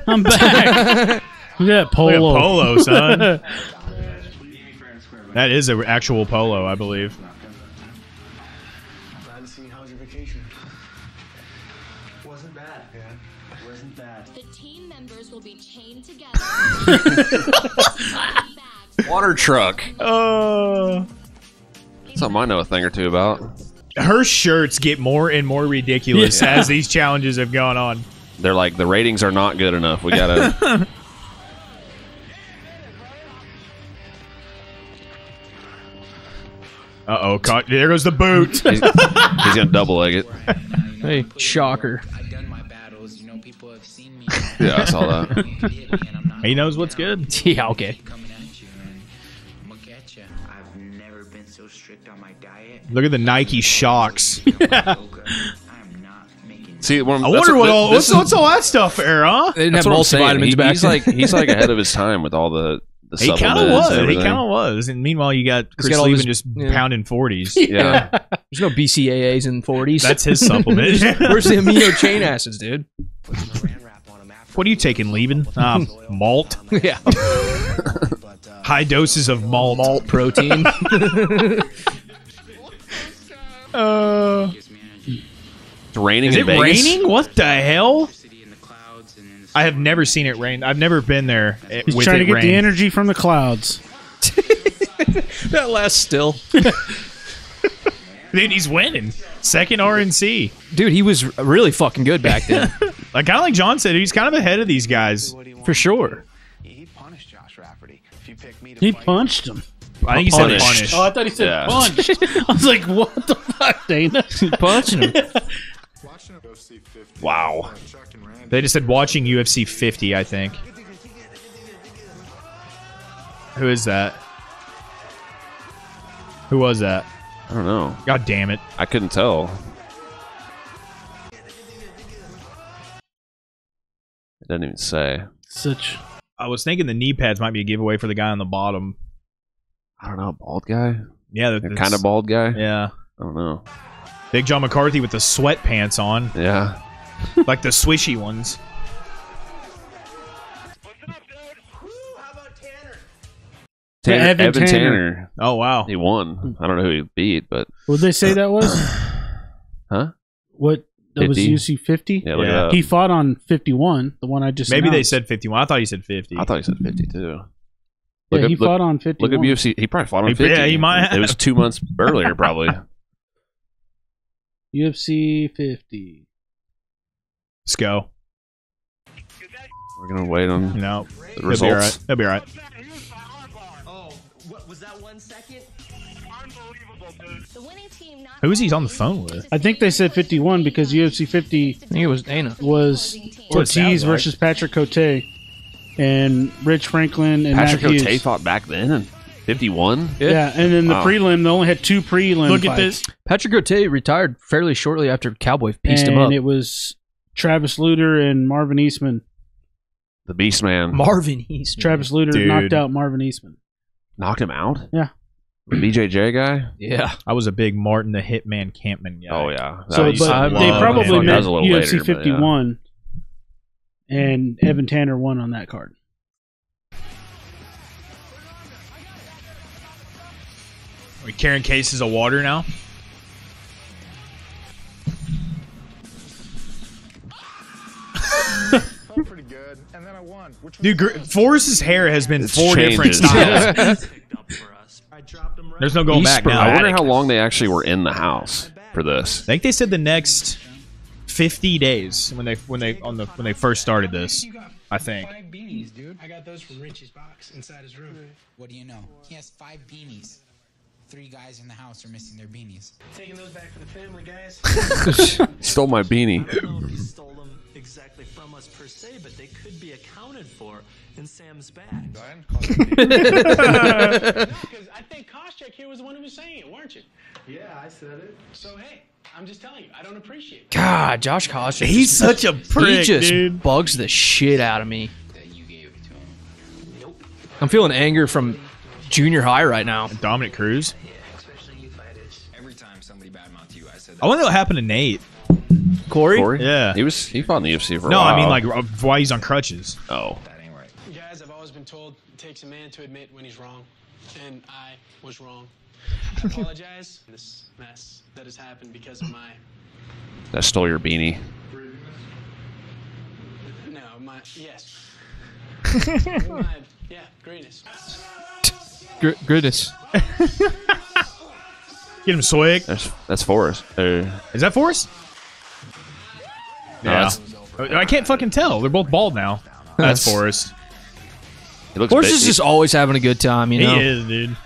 Speaker 3: I'm back. Look at that
Speaker 4: Look at
Speaker 3: polo.
Speaker 4: polo, son. That is an actual polo, I believe.
Speaker 6: Glad to see you. How's your vacation? Wasn't bad. Yeah, wasn't bad.
Speaker 5: The team members will be chained together.
Speaker 1: Water truck.
Speaker 4: Oh.
Speaker 1: Something I know a thing or two about.
Speaker 4: Her shirts get more and more ridiculous
Speaker 1: Yeah.
Speaker 4: as these challenges have gone on.
Speaker 1: They're like, the ratings are not good enough. We gotta.
Speaker 4: Uh-oh, there goes the boot.
Speaker 1: he's gonna double leg it.
Speaker 2: Hey, shocker!
Speaker 8: I've done my battles. You know, people have seen me.
Speaker 1: Yeah, I saw that.
Speaker 4: He knows what's good.
Speaker 2: Yeah, okay.
Speaker 8: Coming at you and look at you. I've never been so strict on my diet.
Speaker 4: Look at the Nike Shocks.
Speaker 8: I'm not making.
Speaker 1: See,
Speaker 4: I wonder what's all that stuff there, huh?
Speaker 2: They didn't
Speaker 1: That's
Speaker 2: have
Speaker 1: what I'm saying.
Speaker 2: multivitamins back
Speaker 1: He's
Speaker 2: then.
Speaker 1: like ahead of his time with all the
Speaker 4: He kind
Speaker 1: supplements
Speaker 4: of was.
Speaker 1: and
Speaker 4: He
Speaker 1: everything.
Speaker 4: kind of was. And meanwhile, you got Chris
Speaker 2: got all
Speaker 4: Levin
Speaker 2: this-
Speaker 4: just
Speaker 2: yeah.
Speaker 4: pounding 40s.
Speaker 1: Yeah.
Speaker 2: There's no BCAAs in 40s.
Speaker 4: That's his supplement.
Speaker 2: Where's the amino chain acids, dude?
Speaker 4: What are you taking, Levin? Malt.
Speaker 2: Yeah,
Speaker 4: High doses of malt.
Speaker 2: malt protein.
Speaker 1: It's raining
Speaker 4: Is
Speaker 1: in
Speaker 4: it
Speaker 1: Vegas.
Speaker 4: raining? What the hell?
Speaker 8: City in the clouds and in the
Speaker 4: I have never seen it rain. I've never been there.
Speaker 3: He's
Speaker 4: with
Speaker 3: trying to
Speaker 4: it
Speaker 3: get
Speaker 4: rain.
Speaker 3: the energy from the clouds.
Speaker 2: That last still.
Speaker 4: Dude, he's winning. Second RNC.
Speaker 2: Dude, he was really fucking good back then.
Speaker 4: Like kind of like John said, he's kind of ahead of these guys.
Speaker 2: For sure.
Speaker 7: He punished Josh Rafferty. If you pick me to
Speaker 3: He
Speaker 7: fight-
Speaker 3: punched him.
Speaker 4: I think he said
Speaker 1: Punished.
Speaker 4: punished.
Speaker 3: Oh, I thought he said
Speaker 1: Yeah.
Speaker 3: punched. I was like, what the fuck, Dana?
Speaker 2: Punching him.
Speaker 11: Watching UFC 50.
Speaker 1: Wow.
Speaker 11: Chuck and Randy.
Speaker 4: They just said watching UFC 50, I think. Who is that? Who was that?
Speaker 1: I don't know.
Speaker 4: God damn it.
Speaker 1: I couldn't tell. It doesn't even say.
Speaker 3: Such.
Speaker 4: I was thinking the knee pads might be a giveaway for the guy on the bottom.
Speaker 1: I don't know, bald guy.
Speaker 4: Yeah,
Speaker 1: kind of bald guy.
Speaker 4: Yeah,
Speaker 1: I don't know.
Speaker 4: Big John McCarthy with the sweatpants on.
Speaker 1: Yeah,
Speaker 4: like the swishy ones.
Speaker 1: Evan Tanner.
Speaker 4: Oh wow,
Speaker 1: he won. I don't know who he beat, but
Speaker 3: what did they say that was?
Speaker 1: Huh?
Speaker 3: What? That
Speaker 1: 50?
Speaker 3: was UC 50.
Speaker 1: Yeah, look it up.
Speaker 3: He fought on 51, the one I just.
Speaker 4: Maybe they
Speaker 3: announced.
Speaker 4: said 51. I thought he said 50.
Speaker 1: I thought he said 50 too.
Speaker 3: Yeah, he fought on 51.
Speaker 1: Look at UFC. He probably fought on 50.
Speaker 4: Yeah, he might have.
Speaker 1: It was 2 months earlier, probably.
Speaker 3: UFC 50.
Speaker 4: Let's go.
Speaker 1: We're gonna wait on
Speaker 4: no
Speaker 1: the results.
Speaker 4: He'll be all right.
Speaker 9: Oh, what was that 1 second?
Speaker 5: The winning team not
Speaker 4: Who is he on the phone with?
Speaker 3: I think they said 51 because UFC 50.
Speaker 2: I think it was Dana.
Speaker 3: Was Ortiz versus Patrick Cote and Rich Franklin and
Speaker 1: Patrick
Speaker 3: Matt Hughes.
Speaker 1: Cote fought back then in 51.
Speaker 3: Yeah, and then the prelim, they only had 2 prelim.
Speaker 2: Look
Speaker 3: fights.
Speaker 2: at this. Patrick Cote retired fairly shortly after Cowboy pieced him up.
Speaker 3: And it was Travis Luter and Marvin Eastman.
Speaker 1: The Beast Man.
Speaker 2: Marvin Eastman.
Speaker 3: Travis Luter
Speaker 4: Dude.
Speaker 3: knocked out Marvin Eastman.
Speaker 1: Knocked him out?
Speaker 3: Yeah.
Speaker 1: The BJJ guy?
Speaker 2: Yeah.
Speaker 4: I was a big Martin the Hitman Campman guy.
Speaker 1: Oh, yeah.
Speaker 3: So, but they probably met
Speaker 1: That was a little
Speaker 3: UFC
Speaker 1: later, but
Speaker 3: 51, and Evan Tanner won on that card.
Speaker 4: Are we carrying cases of water now?
Speaker 11: Pretty good, and then I won. Which
Speaker 4: Dude, Forrest's hair has been
Speaker 1: It's
Speaker 4: 4 different
Speaker 1: changes.
Speaker 4: styles. There's no going back now.
Speaker 1: I wonder how long they actually were in the house for this.
Speaker 4: I think they said the next 50 days when they first started this. I think.
Speaker 10: 5 beanies, dude. I got those from Richie's box inside his room.
Speaker 8: What do you know? He has 5 beanies. 3 guys in the house are missing their beanies.
Speaker 10: Taking those back for the family, guys.
Speaker 1: Stole my beanie.
Speaker 6: I don't know if he stole them exactly from us per se, but they could be accounted for in Sam's bag.
Speaker 10: Because I think Koscheck here was the one who was saying it, weren't you?
Speaker 6: Yeah, I said it.
Speaker 10: So, hey, I'm just telling you, I don't appreciate it.
Speaker 2: God, Josh Koscheck.
Speaker 4: He's such a prick,
Speaker 2: He just
Speaker 4: dude.
Speaker 2: bugs the shit out of me. I'm feeling anger from junior high right now.
Speaker 4: Dominic Cruz.
Speaker 8: Every time somebody badmouths you, I said
Speaker 4: I wonder what happened to Nate.
Speaker 2: Corey?
Speaker 4: Yeah.
Speaker 1: He fought in the UFC for a
Speaker 4: No,
Speaker 1: while.
Speaker 4: I mean like why he's on crutches.
Speaker 1: Oh.
Speaker 10: Guys, I've always been told it takes a man to admit when he's wrong. And I was wrong. I apologize for this mess that has happened because of my...
Speaker 1: That stole your beanie.
Speaker 10: No, my... Yes. Yeah, greatness.
Speaker 2: Goodness.
Speaker 4: Get him swig.
Speaker 1: That's Forrest.
Speaker 4: Is that Forrest?
Speaker 1: No,
Speaker 4: Yeah.
Speaker 1: that's-
Speaker 4: I can't fucking tell. They're both bald now. That's Forrest.
Speaker 1: He looks
Speaker 2: Forrest
Speaker 1: big.
Speaker 2: is just always having a good time, you know?
Speaker 4: He is, dude.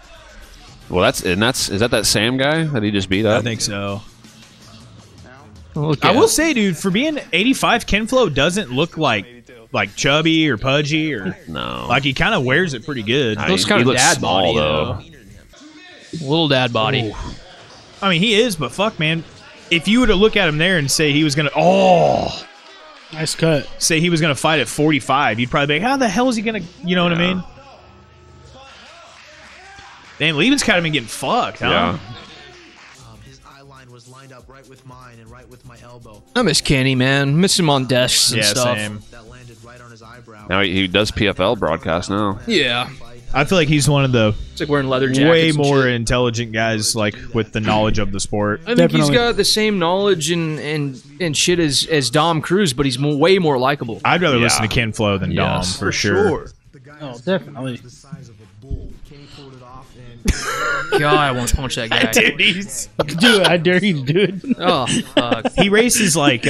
Speaker 1: Well, is that Sam guy that he just beat up?
Speaker 4: I think so.
Speaker 2: Look
Speaker 4: I
Speaker 2: at
Speaker 4: will
Speaker 2: it.
Speaker 4: say, dude, for being 85, Ken Flo doesn't look like chubby or pudgy or
Speaker 1: No.
Speaker 4: like he kind of wears it pretty good.
Speaker 2: Looks kind
Speaker 1: he
Speaker 2: of
Speaker 1: looks
Speaker 2: dad
Speaker 1: small,
Speaker 2: body,
Speaker 1: though.
Speaker 2: Little dad body.
Speaker 4: I mean, he is, but fuck, man. If you were to look at him there and say he was gonna,
Speaker 3: Nice cut.
Speaker 4: say he was gonna fight at 45, you'd probably be like, how the hell is he gonna, you know what I mean? Damn, Lieben's kind of been getting fucked, huh?
Speaker 1: Yeah.
Speaker 6: His eye line was lined up right with mine and right with my elbow.
Speaker 2: I miss Kenny, man. Miss him on desks and
Speaker 4: Yeah,
Speaker 2: stuff.
Speaker 4: same.
Speaker 6: That landed right on his eyebrow.
Speaker 1: Now he does PFL broadcast now.
Speaker 2: Yeah.
Speaker 4: I feel like he's one of the
Speaker 2: It's like wearing leather jackets.
Speaker 4: way
Speaker 2: and
Speaker 4: more
Speaker 2: shit.
Speaker 4: intelligent guys, like with the knowledge of the sport.
Speaker 2: I think he's
Speaker 3: Definitely.
Speaker 2: got the same knowledge and shit as Dom Cruz, but he's way more likable.
Speaker 4: I'd rather
Speaker 1: Yeah.
Speaker 4: listen to Ken Flo than Dom
Speaker 1: Yes,
Speaker 4: for sure.
Speaker 3: Oh, definitely.
Speaker 6: The size of a bull. Kenny pulled it off and
Speaker 2: God, I want to punch that guy.
Speaker 4: Dude, he's
Speaker 3: Do it. I dare you to do it.
Speaker 2: Oh, fuck.
Speaker 4: he races like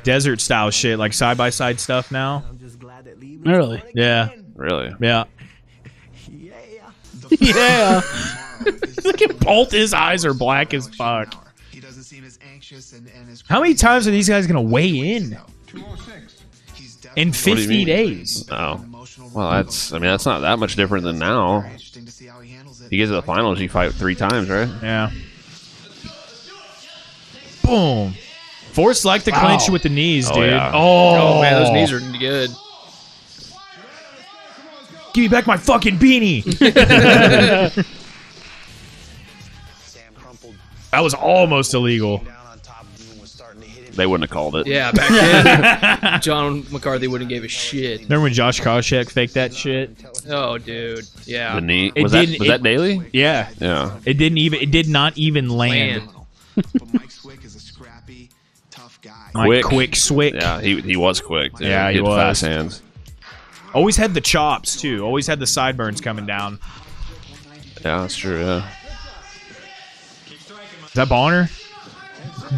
Speaker 4: desert style shit, like side by side stuff now.
Speaker 6: I'm just glad that Lee
Speaker 3: Really?
Speaker 4: Yeah,
Speaker 1: Really?
Speaker 4: yeah.
Speaker 6: Yeah.
Speaker 3: Yeah.
Speaker 4: Look at Bolt. His eyes are black as fuck.
Speaker 7: He doesn't seem as anxious and as
Speaker 4: How many times are these guys gonna weigh in
Speaker 7: 206. He's
Speaker 4: in
Speaker 7: definitely
Speaker 4: 50
Speaker 1: mean?
Speaker 4: days?
Speaker 1: Oh. Well, that's not that much different than now.
Speaker 7: interesting to see how he handles it.
Speaker 1: You get to the finals, you fight 3 times, right?
Speaker 4: Yeah. Boom. Force like to clinch with the knees,
Speaker 1: Oh,
Speaker 4: dude.
Speaker 1: yeah.
Speaker 2: Oh, man, those knees are good.
Speaker 4: Give me back my fucking beanie. That was almost illegal.
Speaker 1: They wouldn't have called it.
Speaker 2: Yeah, back then, John McCarthy wouldn't give a shit.
Speaker 4: Remember when Josh Koscheck faked that shit?
Speaker 2: Oh, dude. Yeah.
Speaker 1: The knee. Was that daily?
Speaker 4: Yeah.
Speaker 1: Yeah.
Speaker 4: It did not even land.
Speaker 7: But Mike Swick is a scrappy, tough guy.
Speaker 4: Quick Swick.
Speaker 1: Yeah, he was quick. Dude.
Speaker 4: Yeah, he
Speaker 1: had
Speaker 4: was.
Speaker 1: fast hands.
Speaker 4: Always had the chops too. Always had the sideburns coming down.
Speaker 1: Yeah, that's true. Yeah.
Speaker 4: Is that Bonner?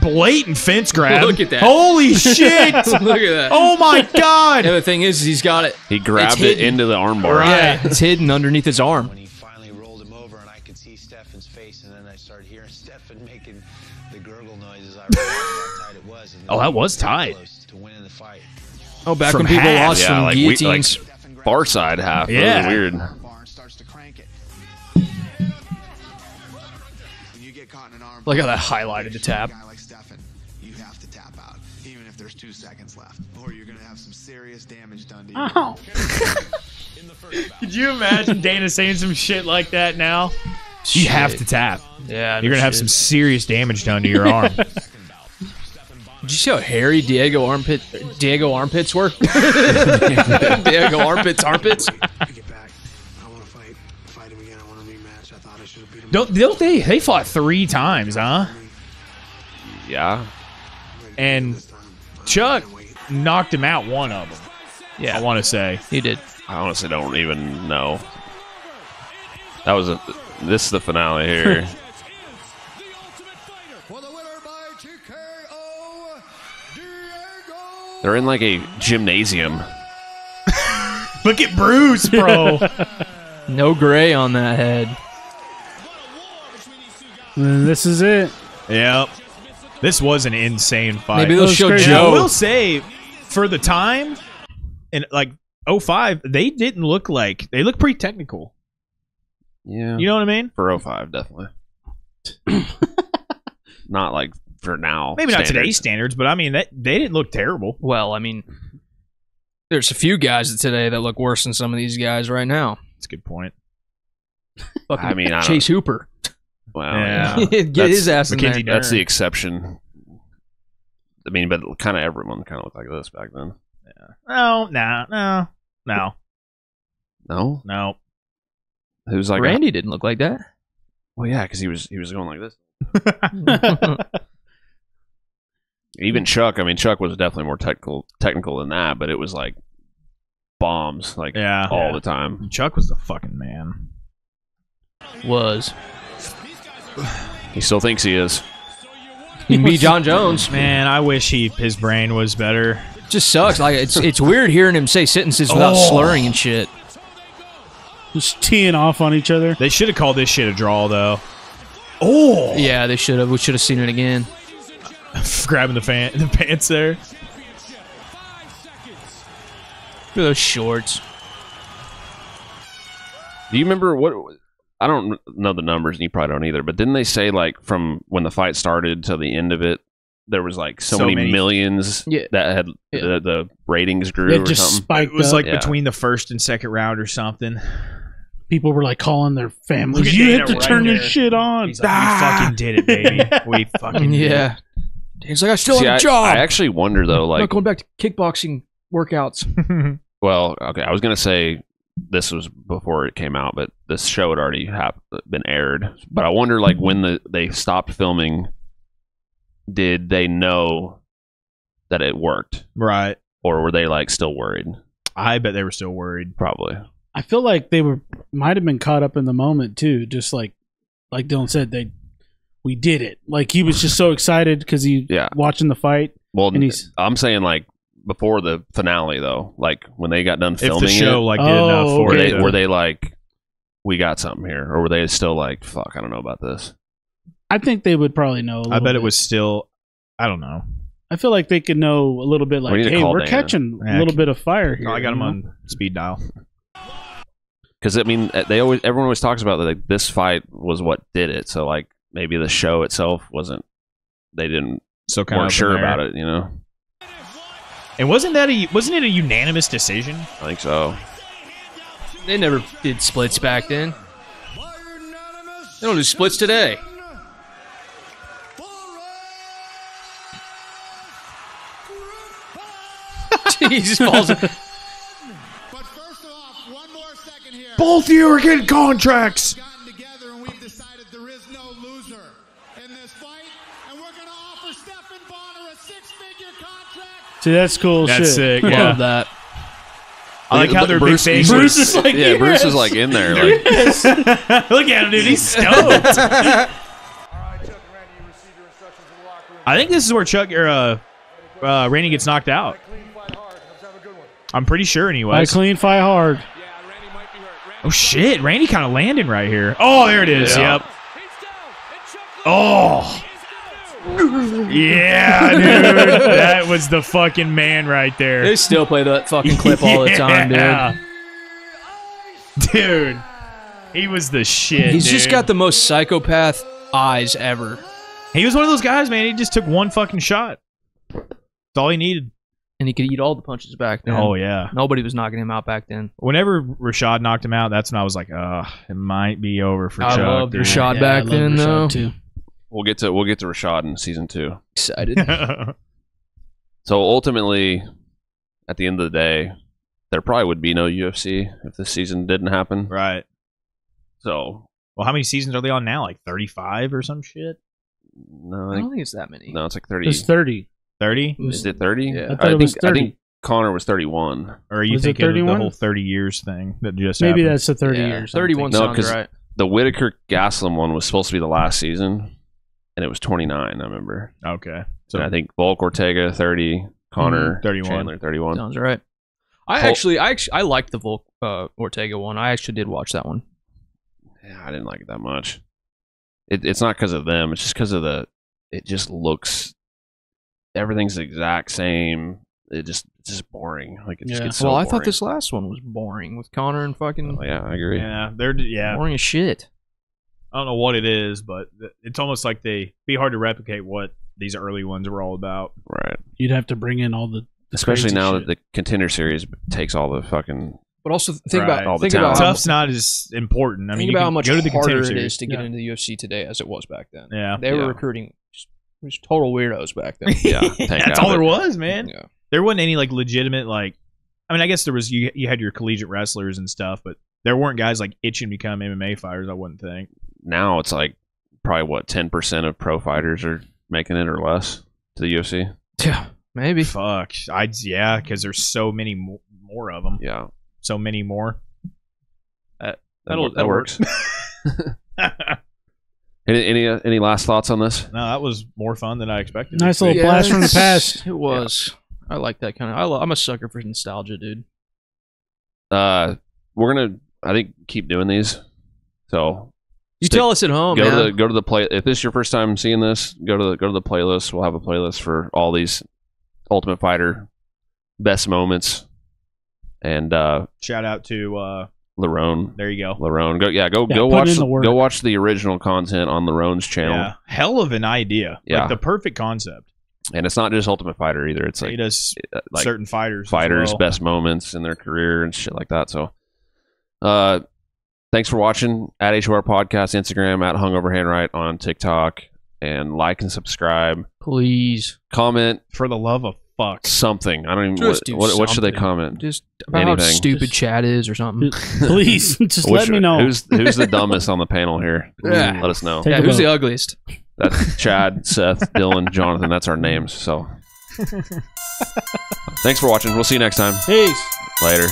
Speaker 4: Blatant fence grab.
Speaker 2: Look at that.
Speaker 4: Holy shit!
Speaker 2: Look at that.
Speaker 4: Oh my god!
Speaker 2: Yeah, the thing is he's got it.
Speaker 1: He grabbed it into the armbar.
Speaker 2: Right. Yeah, it's hidden underneath his arm.
Speaker 6: When he finally rolled him over and I could see Stefan's face, and then I started hearing Stefan making the gurgle noises, I realized how tight it was. And
Speaker 4: Oh, that was tight.
Speaker 6: to winning the fight.
Speaker 2: Oh, back
Speaker 4: From
Speaker 2: when people
Speaker 4: half.
Speaker 2: lost
Speaker 1: Yeah,
Speaker 2: from
Speaker 1: like
Speaker 2: guillotines.
Speaker 1: far side half.
Speaker 4: Yeah.
Speaker 1: Really weird.
Speaker 7: Barnes starts to crank it. When you get caught in an arm,
Speaker 2: Look how that highlighted the tap.
Speaker 7: A guy like Stefan, you have to tap out, even if there's 2 seconds left, or you're gonna have some serious damage done to you.
Speaker 3: Ow.
Speaker 4: Could you imagine Dana saying some shit like that now? You have to tap.
Speaker 2: Yeah,
Speaker 4: You're gonna have some serious damage done to your arm.
Speaker 2: Did you see how hairy Diego armpits were? Diego armpits.
Speaker 6: I get back. I want to fight him again. I want to rematch. I thought I should have beat him.
Speaker 4: Don't they? They fought 3 times, huh?
Speaker 1: Yeah.
Speaker 4: And Chuck knocked him out one of them.
Speaker 2: Yeah,
Speaker 4: I want to say
Speaker 2: he did.
Speaker 1: I honestly don't even know. That was this is the finale here. They're in like a gymnasium.
Speaker 4: Look at Bruce, bro.
Speaker 2: No gray on that head.
Speaker 3: And this is it.
Speaker 4: Yep. This was an insane fight.
Speaker 2: Maybe they'll show
Speaker 3: crazy.
Speaker 2: Joe.
Speaker 4: I will say, for the time, in like 05, they didn't look like they look pretty technical.
Speaker 1: Yeah.
Speaker 4: You know what I mean?
Speaker 1: For 05, definitely. Not like for now.
Speaker 4: Maybe not
Speaker 1: standards.
Speaker 4: today's standards, but I mean that they didn't look terrible.
Speaker 2: Well, I mean, there's a few guys today that look worse than some of these guys right now.
Speaker 4: That's a good point.
Speaker 2: Fucking
Speaker 1: I mean, I
Speaker 2: Chase Hooper.
Speaker 1: Well,
Speaker 4: Yeah.
Speaker 2: Get
Speaker 1: That's
Speaker 2: his ass in there.
Speaker 4: Mackenzie
Speaker 1: That's
Speaker 4: Dern.
Speaker 1: the exception. I mean, but kind of everyone kind of looked like this back then.
Speaker 4: No.
Speaker 1: No? Who's like
Speaker 2: Randy didn't look like that.
Speaker 1: Well, yeah, because he was going like this. Even Chuck. I mean, Chuck was definitely more technical than that, but it was like bombs, like all the time.
Speaker 4: Chuck was the fucking man.
Speaker 2: Was.
Speaker 1: He still thinks he is.
Speaker 2: He can be John Jones.
Speaker 4: Man, I wish his brain was better.
Speaker 2: Just sucks. Like it's weird hearing him say sentences without slurring and shit.
Speaker 3: Just teeing off on each other.
Speaker 4: They should have called this shit a draw, though. Oh,
Speaker 2: Yeah, they should have. We should have seen it again.
Speaker 4: grabbing the pants there.
Speaker 2: Look at those shorts.
Speaker 1: Do you remember what? I don't know the numbers, and you probably don't either. But didn't they say like from when the fight started to the end of it, there was like so many millions that had the ratings grew
Speaker 3: It
Speaker 1: or
Speaker 3: just
Speaker 1: something?
Speaker 3: spiked
Speaker 4: It was
Speaker 3: up.
Speaker 4: like between the first and second round or something.
Speaker 3: People were like calling their families.
Speaker 4: Look at
Speaker 3: You
Speaker 4: Dana
Speaker 3: have to
Speaker 4: right
Speaker 3: turn
Speaker 4: there.
Speaker 3: this shit on.
Speaker 4: He's like, we fucking did it, baby. We fucking did
Speaker 2: Yeah. He's like, I still
Speaker 1: See,
Speaker 2: have a job.
Speaker 1: I actually wonder though,
Speaker 2: I'm
Speaker 1: like,
Speaker 2: not going back to kickboxing workouts.
Speaker 4: it.
Speaker 1: well, okay, I was gonna say this was before it came out, but this show had already been aired. But I wonder, like, when they stopped filming, did they know that it worked,
Speaker 4: Right.
Speaker 1: or were they like still worried?
Speaker 4: I bet they were still worried.
Speaker 1: Probably.
Speaker 3: I feel like they might have been caught up in the moment too. Just like Dylan said, we did it. Like he was just so excited because he watching the fight.
Speaker 1: Well,
Speaker 3: and
Speaker 1: I'm saying like before the finale though, like when they got done filming
Speaker 4: If the show
Speaker 1: it,
Speaker 4: like did enough for it,
Speaker 1: were they like, we got something here, or were they still like, fuck, I don't know about this?
Speaker 3: I think they would probably know.
Speaker 4: I bet it was still. I don't know.
Speaker 3: I feel like they could know a little bit. Like,
Speaker 1: We need to
Speaker 3: hey,
Speaker 1: call
Speaker 3: we're
Speaker 1: Dana.
Speaker 3: catching a little bit of fire here.
Speaker 4: I got him
Speaker 3: you know?
Speaker 4: on speed dial.
Speaker 1: Because I mean, everyone always talks about that. Like, this fight was what did it. So like maybe the show itself wasn't. They didn't.
Speaker 4: So kind
Speaker 1: weren't
Speaker 4: of
Speaker 1: sure about it, you know.
Speaker 4: And wasn't it a unanimous decision?
Speaker 1: I think so.
Speaker 2: They never did splits back then. They don't do splits today. he just falls.
Speaker 4: Both of you are getting contracts.
Speaker 3: See, that's cool shit.
Speaker 4: That's sick.
Speaker 2: Yeah.
Speaker 4: Yeah.
Speaker 2: Love that.
Speaker 4: I like how they're
Speaker 1: Bruce,
Speaker 4: big
Speaker 3: Bruce is like,
Speaker 1: yeah, Bruce is like in there. Like,
Speaker 3: Yes.
Speaker 4: Look at him, dude. He's stoked. I think this is where Chuck or Randy gets knocked out. I'm pretty sure,
Speaker 3: Fight
Speaker 4: anyways.
Speaker 3: clean, fight hard.
Speaker 4: Oh shit, Randy kind of landing right here. Oh, there it is.
Speaker 1: Yeah.
Speaker 4: Yep. Oh. Yeah, dude. That was the fucking man right there.
Speaker 2: They still play that fucking clip all the time, dude.
Speaker 4: Dude. He was the shit.
Speaker 2: He's
Speaker 4: dude.
Speaker 2: just got the most psychopath eyes ever.
Speaker 4: He was one of those guys, man. He just took one fucking shot. That's all he needed.
Speaker 2: And he could eat all the punches back then.
Speaker 4: Oh, yeah.
Speaker 2: Nobody was knocking him out back then.
Speaker 4: Whenever Rashad knocked him out, that's when I was like, it might be over for
Speaker 2: I
Speaker 4: Chuck.
Speaker 2: loved
Speaker 4: dude.
Speaker 2: Rashad
Speaker 3: Yeah,
Speaker 2: back
Speaker 3: I love
Speaker 2: then,
Speaker 3: Rashad
Speaker 2: though.
Speaker 3: too.
Speaker 1: we'll get to Rashad in season 2.
Speaker 2: Excited.
Speaker 1: So ultimately, at the end of the day, there probably would be no UFC if this season didn't happen.
Speaker 4: Right.
Speaker 1: So,
Speaker 4: Well, how many seasons are they on now? Like 35 or some shit?
Speaker 1: no,
Speaker 2: I don't think it's that many.
Speaker 1: no, it's like 30.
Speaker 3: It's 30.
Speaker 4: 30?
Speaker 1: Is it 30?
Speaker 2: Yeah.
Speaker 3: I thought it was 30.
Speaker 1: I think Connor was 31.
Speaker 4: Or are you
Speaker 3: Was it
Speaker 4: thinking of the
Speaker 3: 31?
Speaker 4: whole 30 years thing that just
Speaker 3: Maybe
Speaker 4: happened?
Speaker 3: that's the 30
Speaker 2: Yeah,
Speaker 3: years.
Speaker 2: 31
Speaker 1: No,
Speaker 2: sounds
Speaker 1: 'cause-
Speaker 2: right.
Speaker 1: The Whitaker Gaslam one was supposed to be the last season, and it was 29, I remember.
Speaker 4: Okay.
Speaker 1: So
Speaker 4: So
Speaker 1: I think Volk Ortega 30, Connor
Speaker 4: 31.
Speaker 1: Chandler 31.
Speaker 2: Sounds right. I liked the Volk Ortega one. I actually did watch that one.
Speaker 1: Yeah, I didn't like it that much. It's not because of them. It's just because of it just looks, everything's the exact same. It's just boring. Like it just
Speaker 3: Yeah.
Speaker 1: gets so
Speaker 2: Well, I
Speaker 1: boring.
Speaker 2: thought this last one was boring with Connor and fucking
Speaker 1: Oh, yeah, I agree.
Speaker 4: yeah,
Speaker 2: boring as shit.
Speaker 4: I don't know what it is, but it's almost like be hard to replicate what these early ones were all about.
Speaker 1: Right.
Speaker 3: You'd have to bring in all the
Speaker 1: Especially
Speaker 3: crazy
Speaker 1: now
Speaker 3: shit.
Speaker 1: that the Contender Series takes all the fucking.
Speaker 2: But also think
Speaker 4: Right.
Speaker 2: about
Speaker 1: All the
Speaker 2: think about
Speaker 1: talent.
Speaker 2: how,
Speaker 4: Tough's not as important. I mean,
Speaker 2: think
Speaker 4: you
Speaker 2: about
Speaker 4: can
Speaker 2: how much
Speaker 4: go to the
Speaker 2: harder
Speaker 4: Contender
Speaker 2: it
Speaker 4: Series.
Speaker 2: is to get
Speaker 3: Yeah.
Speaker 2: into the UFC today as it was back then.
Speaker 4: Yeah.
Speaker 2: They were
Speaker 1: Yeah.
Speaker 2: recruiting just total weirdos back then.
Speaker 1: Yeah, thank
Speaker 4: That's
Speaker 1: God.
Speaker 4: all there was, man.
Speaker 2: Yeah.
Speaker 4: There wasn't any like legitimate like. I mean, I guess there was. You had your collegiate wrestlers and stuff, but there weren't guys like itching to become MMA fighters. I wouldn't think.
Speaker 1: Now it's like probably 10% of pro fighters are making it or less to the UFC.
Speaker 2: Yeah, maybe.
Speaker 4: Fuck. Yeah, because there's so many more of them.
Speaker 1: Yeah,
Speaker 4: So many more.
Speaker 1: that
Speaker 2: That'll
Speaker 1: works. Any last thoughts on this?
Speaker 4: No, that was more fun than I expected.
Speaker 3: Nice little blast from the
Speaker 2: it's-
Speaker 3: past.
Speaker 2: It was. I like that kind of. I'm a sucker for nostalgia, dude.
Speaker 1: We're gonna, I think, keep doing these. So
Speaker 2: You tell us at home,
Speaker 1: go
Speaker 2: man.
Speaker 1: to the play. If this is your first time seeing this, go to the playlist. We'll have a playlist for all these Ultimate Fighter best moments. And
Speaker 4: Shout out to
Speaker 1: Larone.
Speaker 4: there you go.
Speaker 1: Larone. Go
Speaker 3: put
Speaker 1: watch
Speaker 3: in the work.
Speaker 1: go watch the original content on Larone's channel.
Speaker 4: Yeah. Hell of an idea.
Speaker 1: Yeah.
Speaker 4: Like the perfect concept.
Speaker 1: And it's not just Ultimate Fighter either. It's
Speaker 4: He
Speaker 1: like
Speaker 4: does
Speaker 1: like
Speaker 4: certain fighters. as
Speaker 1: fighters'
Speaker 4: well.
Speaker 1: best moments in their career and shit like that. So thanks for watching at HOR Podcast, Instagram at Hungover Handwrite on TikTok, and like and subscribe.
Speaker 2: Please,
Speaker 1: Comment
Speaker 4: For the love of fuck.
Speaker 1: something. I don't even
Speaker 2: Just do
Speaker 1: what should they
Speaker 2: something.
Speaker 1: comment?
Speaker 2: just about how
Speaker 1: Anything.
Speaker 2: stupid Chad is or something.
Speaker 3: Please, just
Speaker 1: Which-
Speaker 3: let me know.
Speaker 1: Who's the dumbest on the panel here?
Speaker 2: Yeah.
Speaker 1: Let us know.
Speaker 3: Take
Speaker 2: Yeah,
Speaker 3: a
Speaker 2: who's
Speaker 3: vote.
Speaker 2: the ugliest?
Speaker 1: That's Chad, Seth, Dylan, Jonathan. That's our names. So thanks for watching. We'll see you next time.
Speaker 3: Peace.
Speaker 1: Later.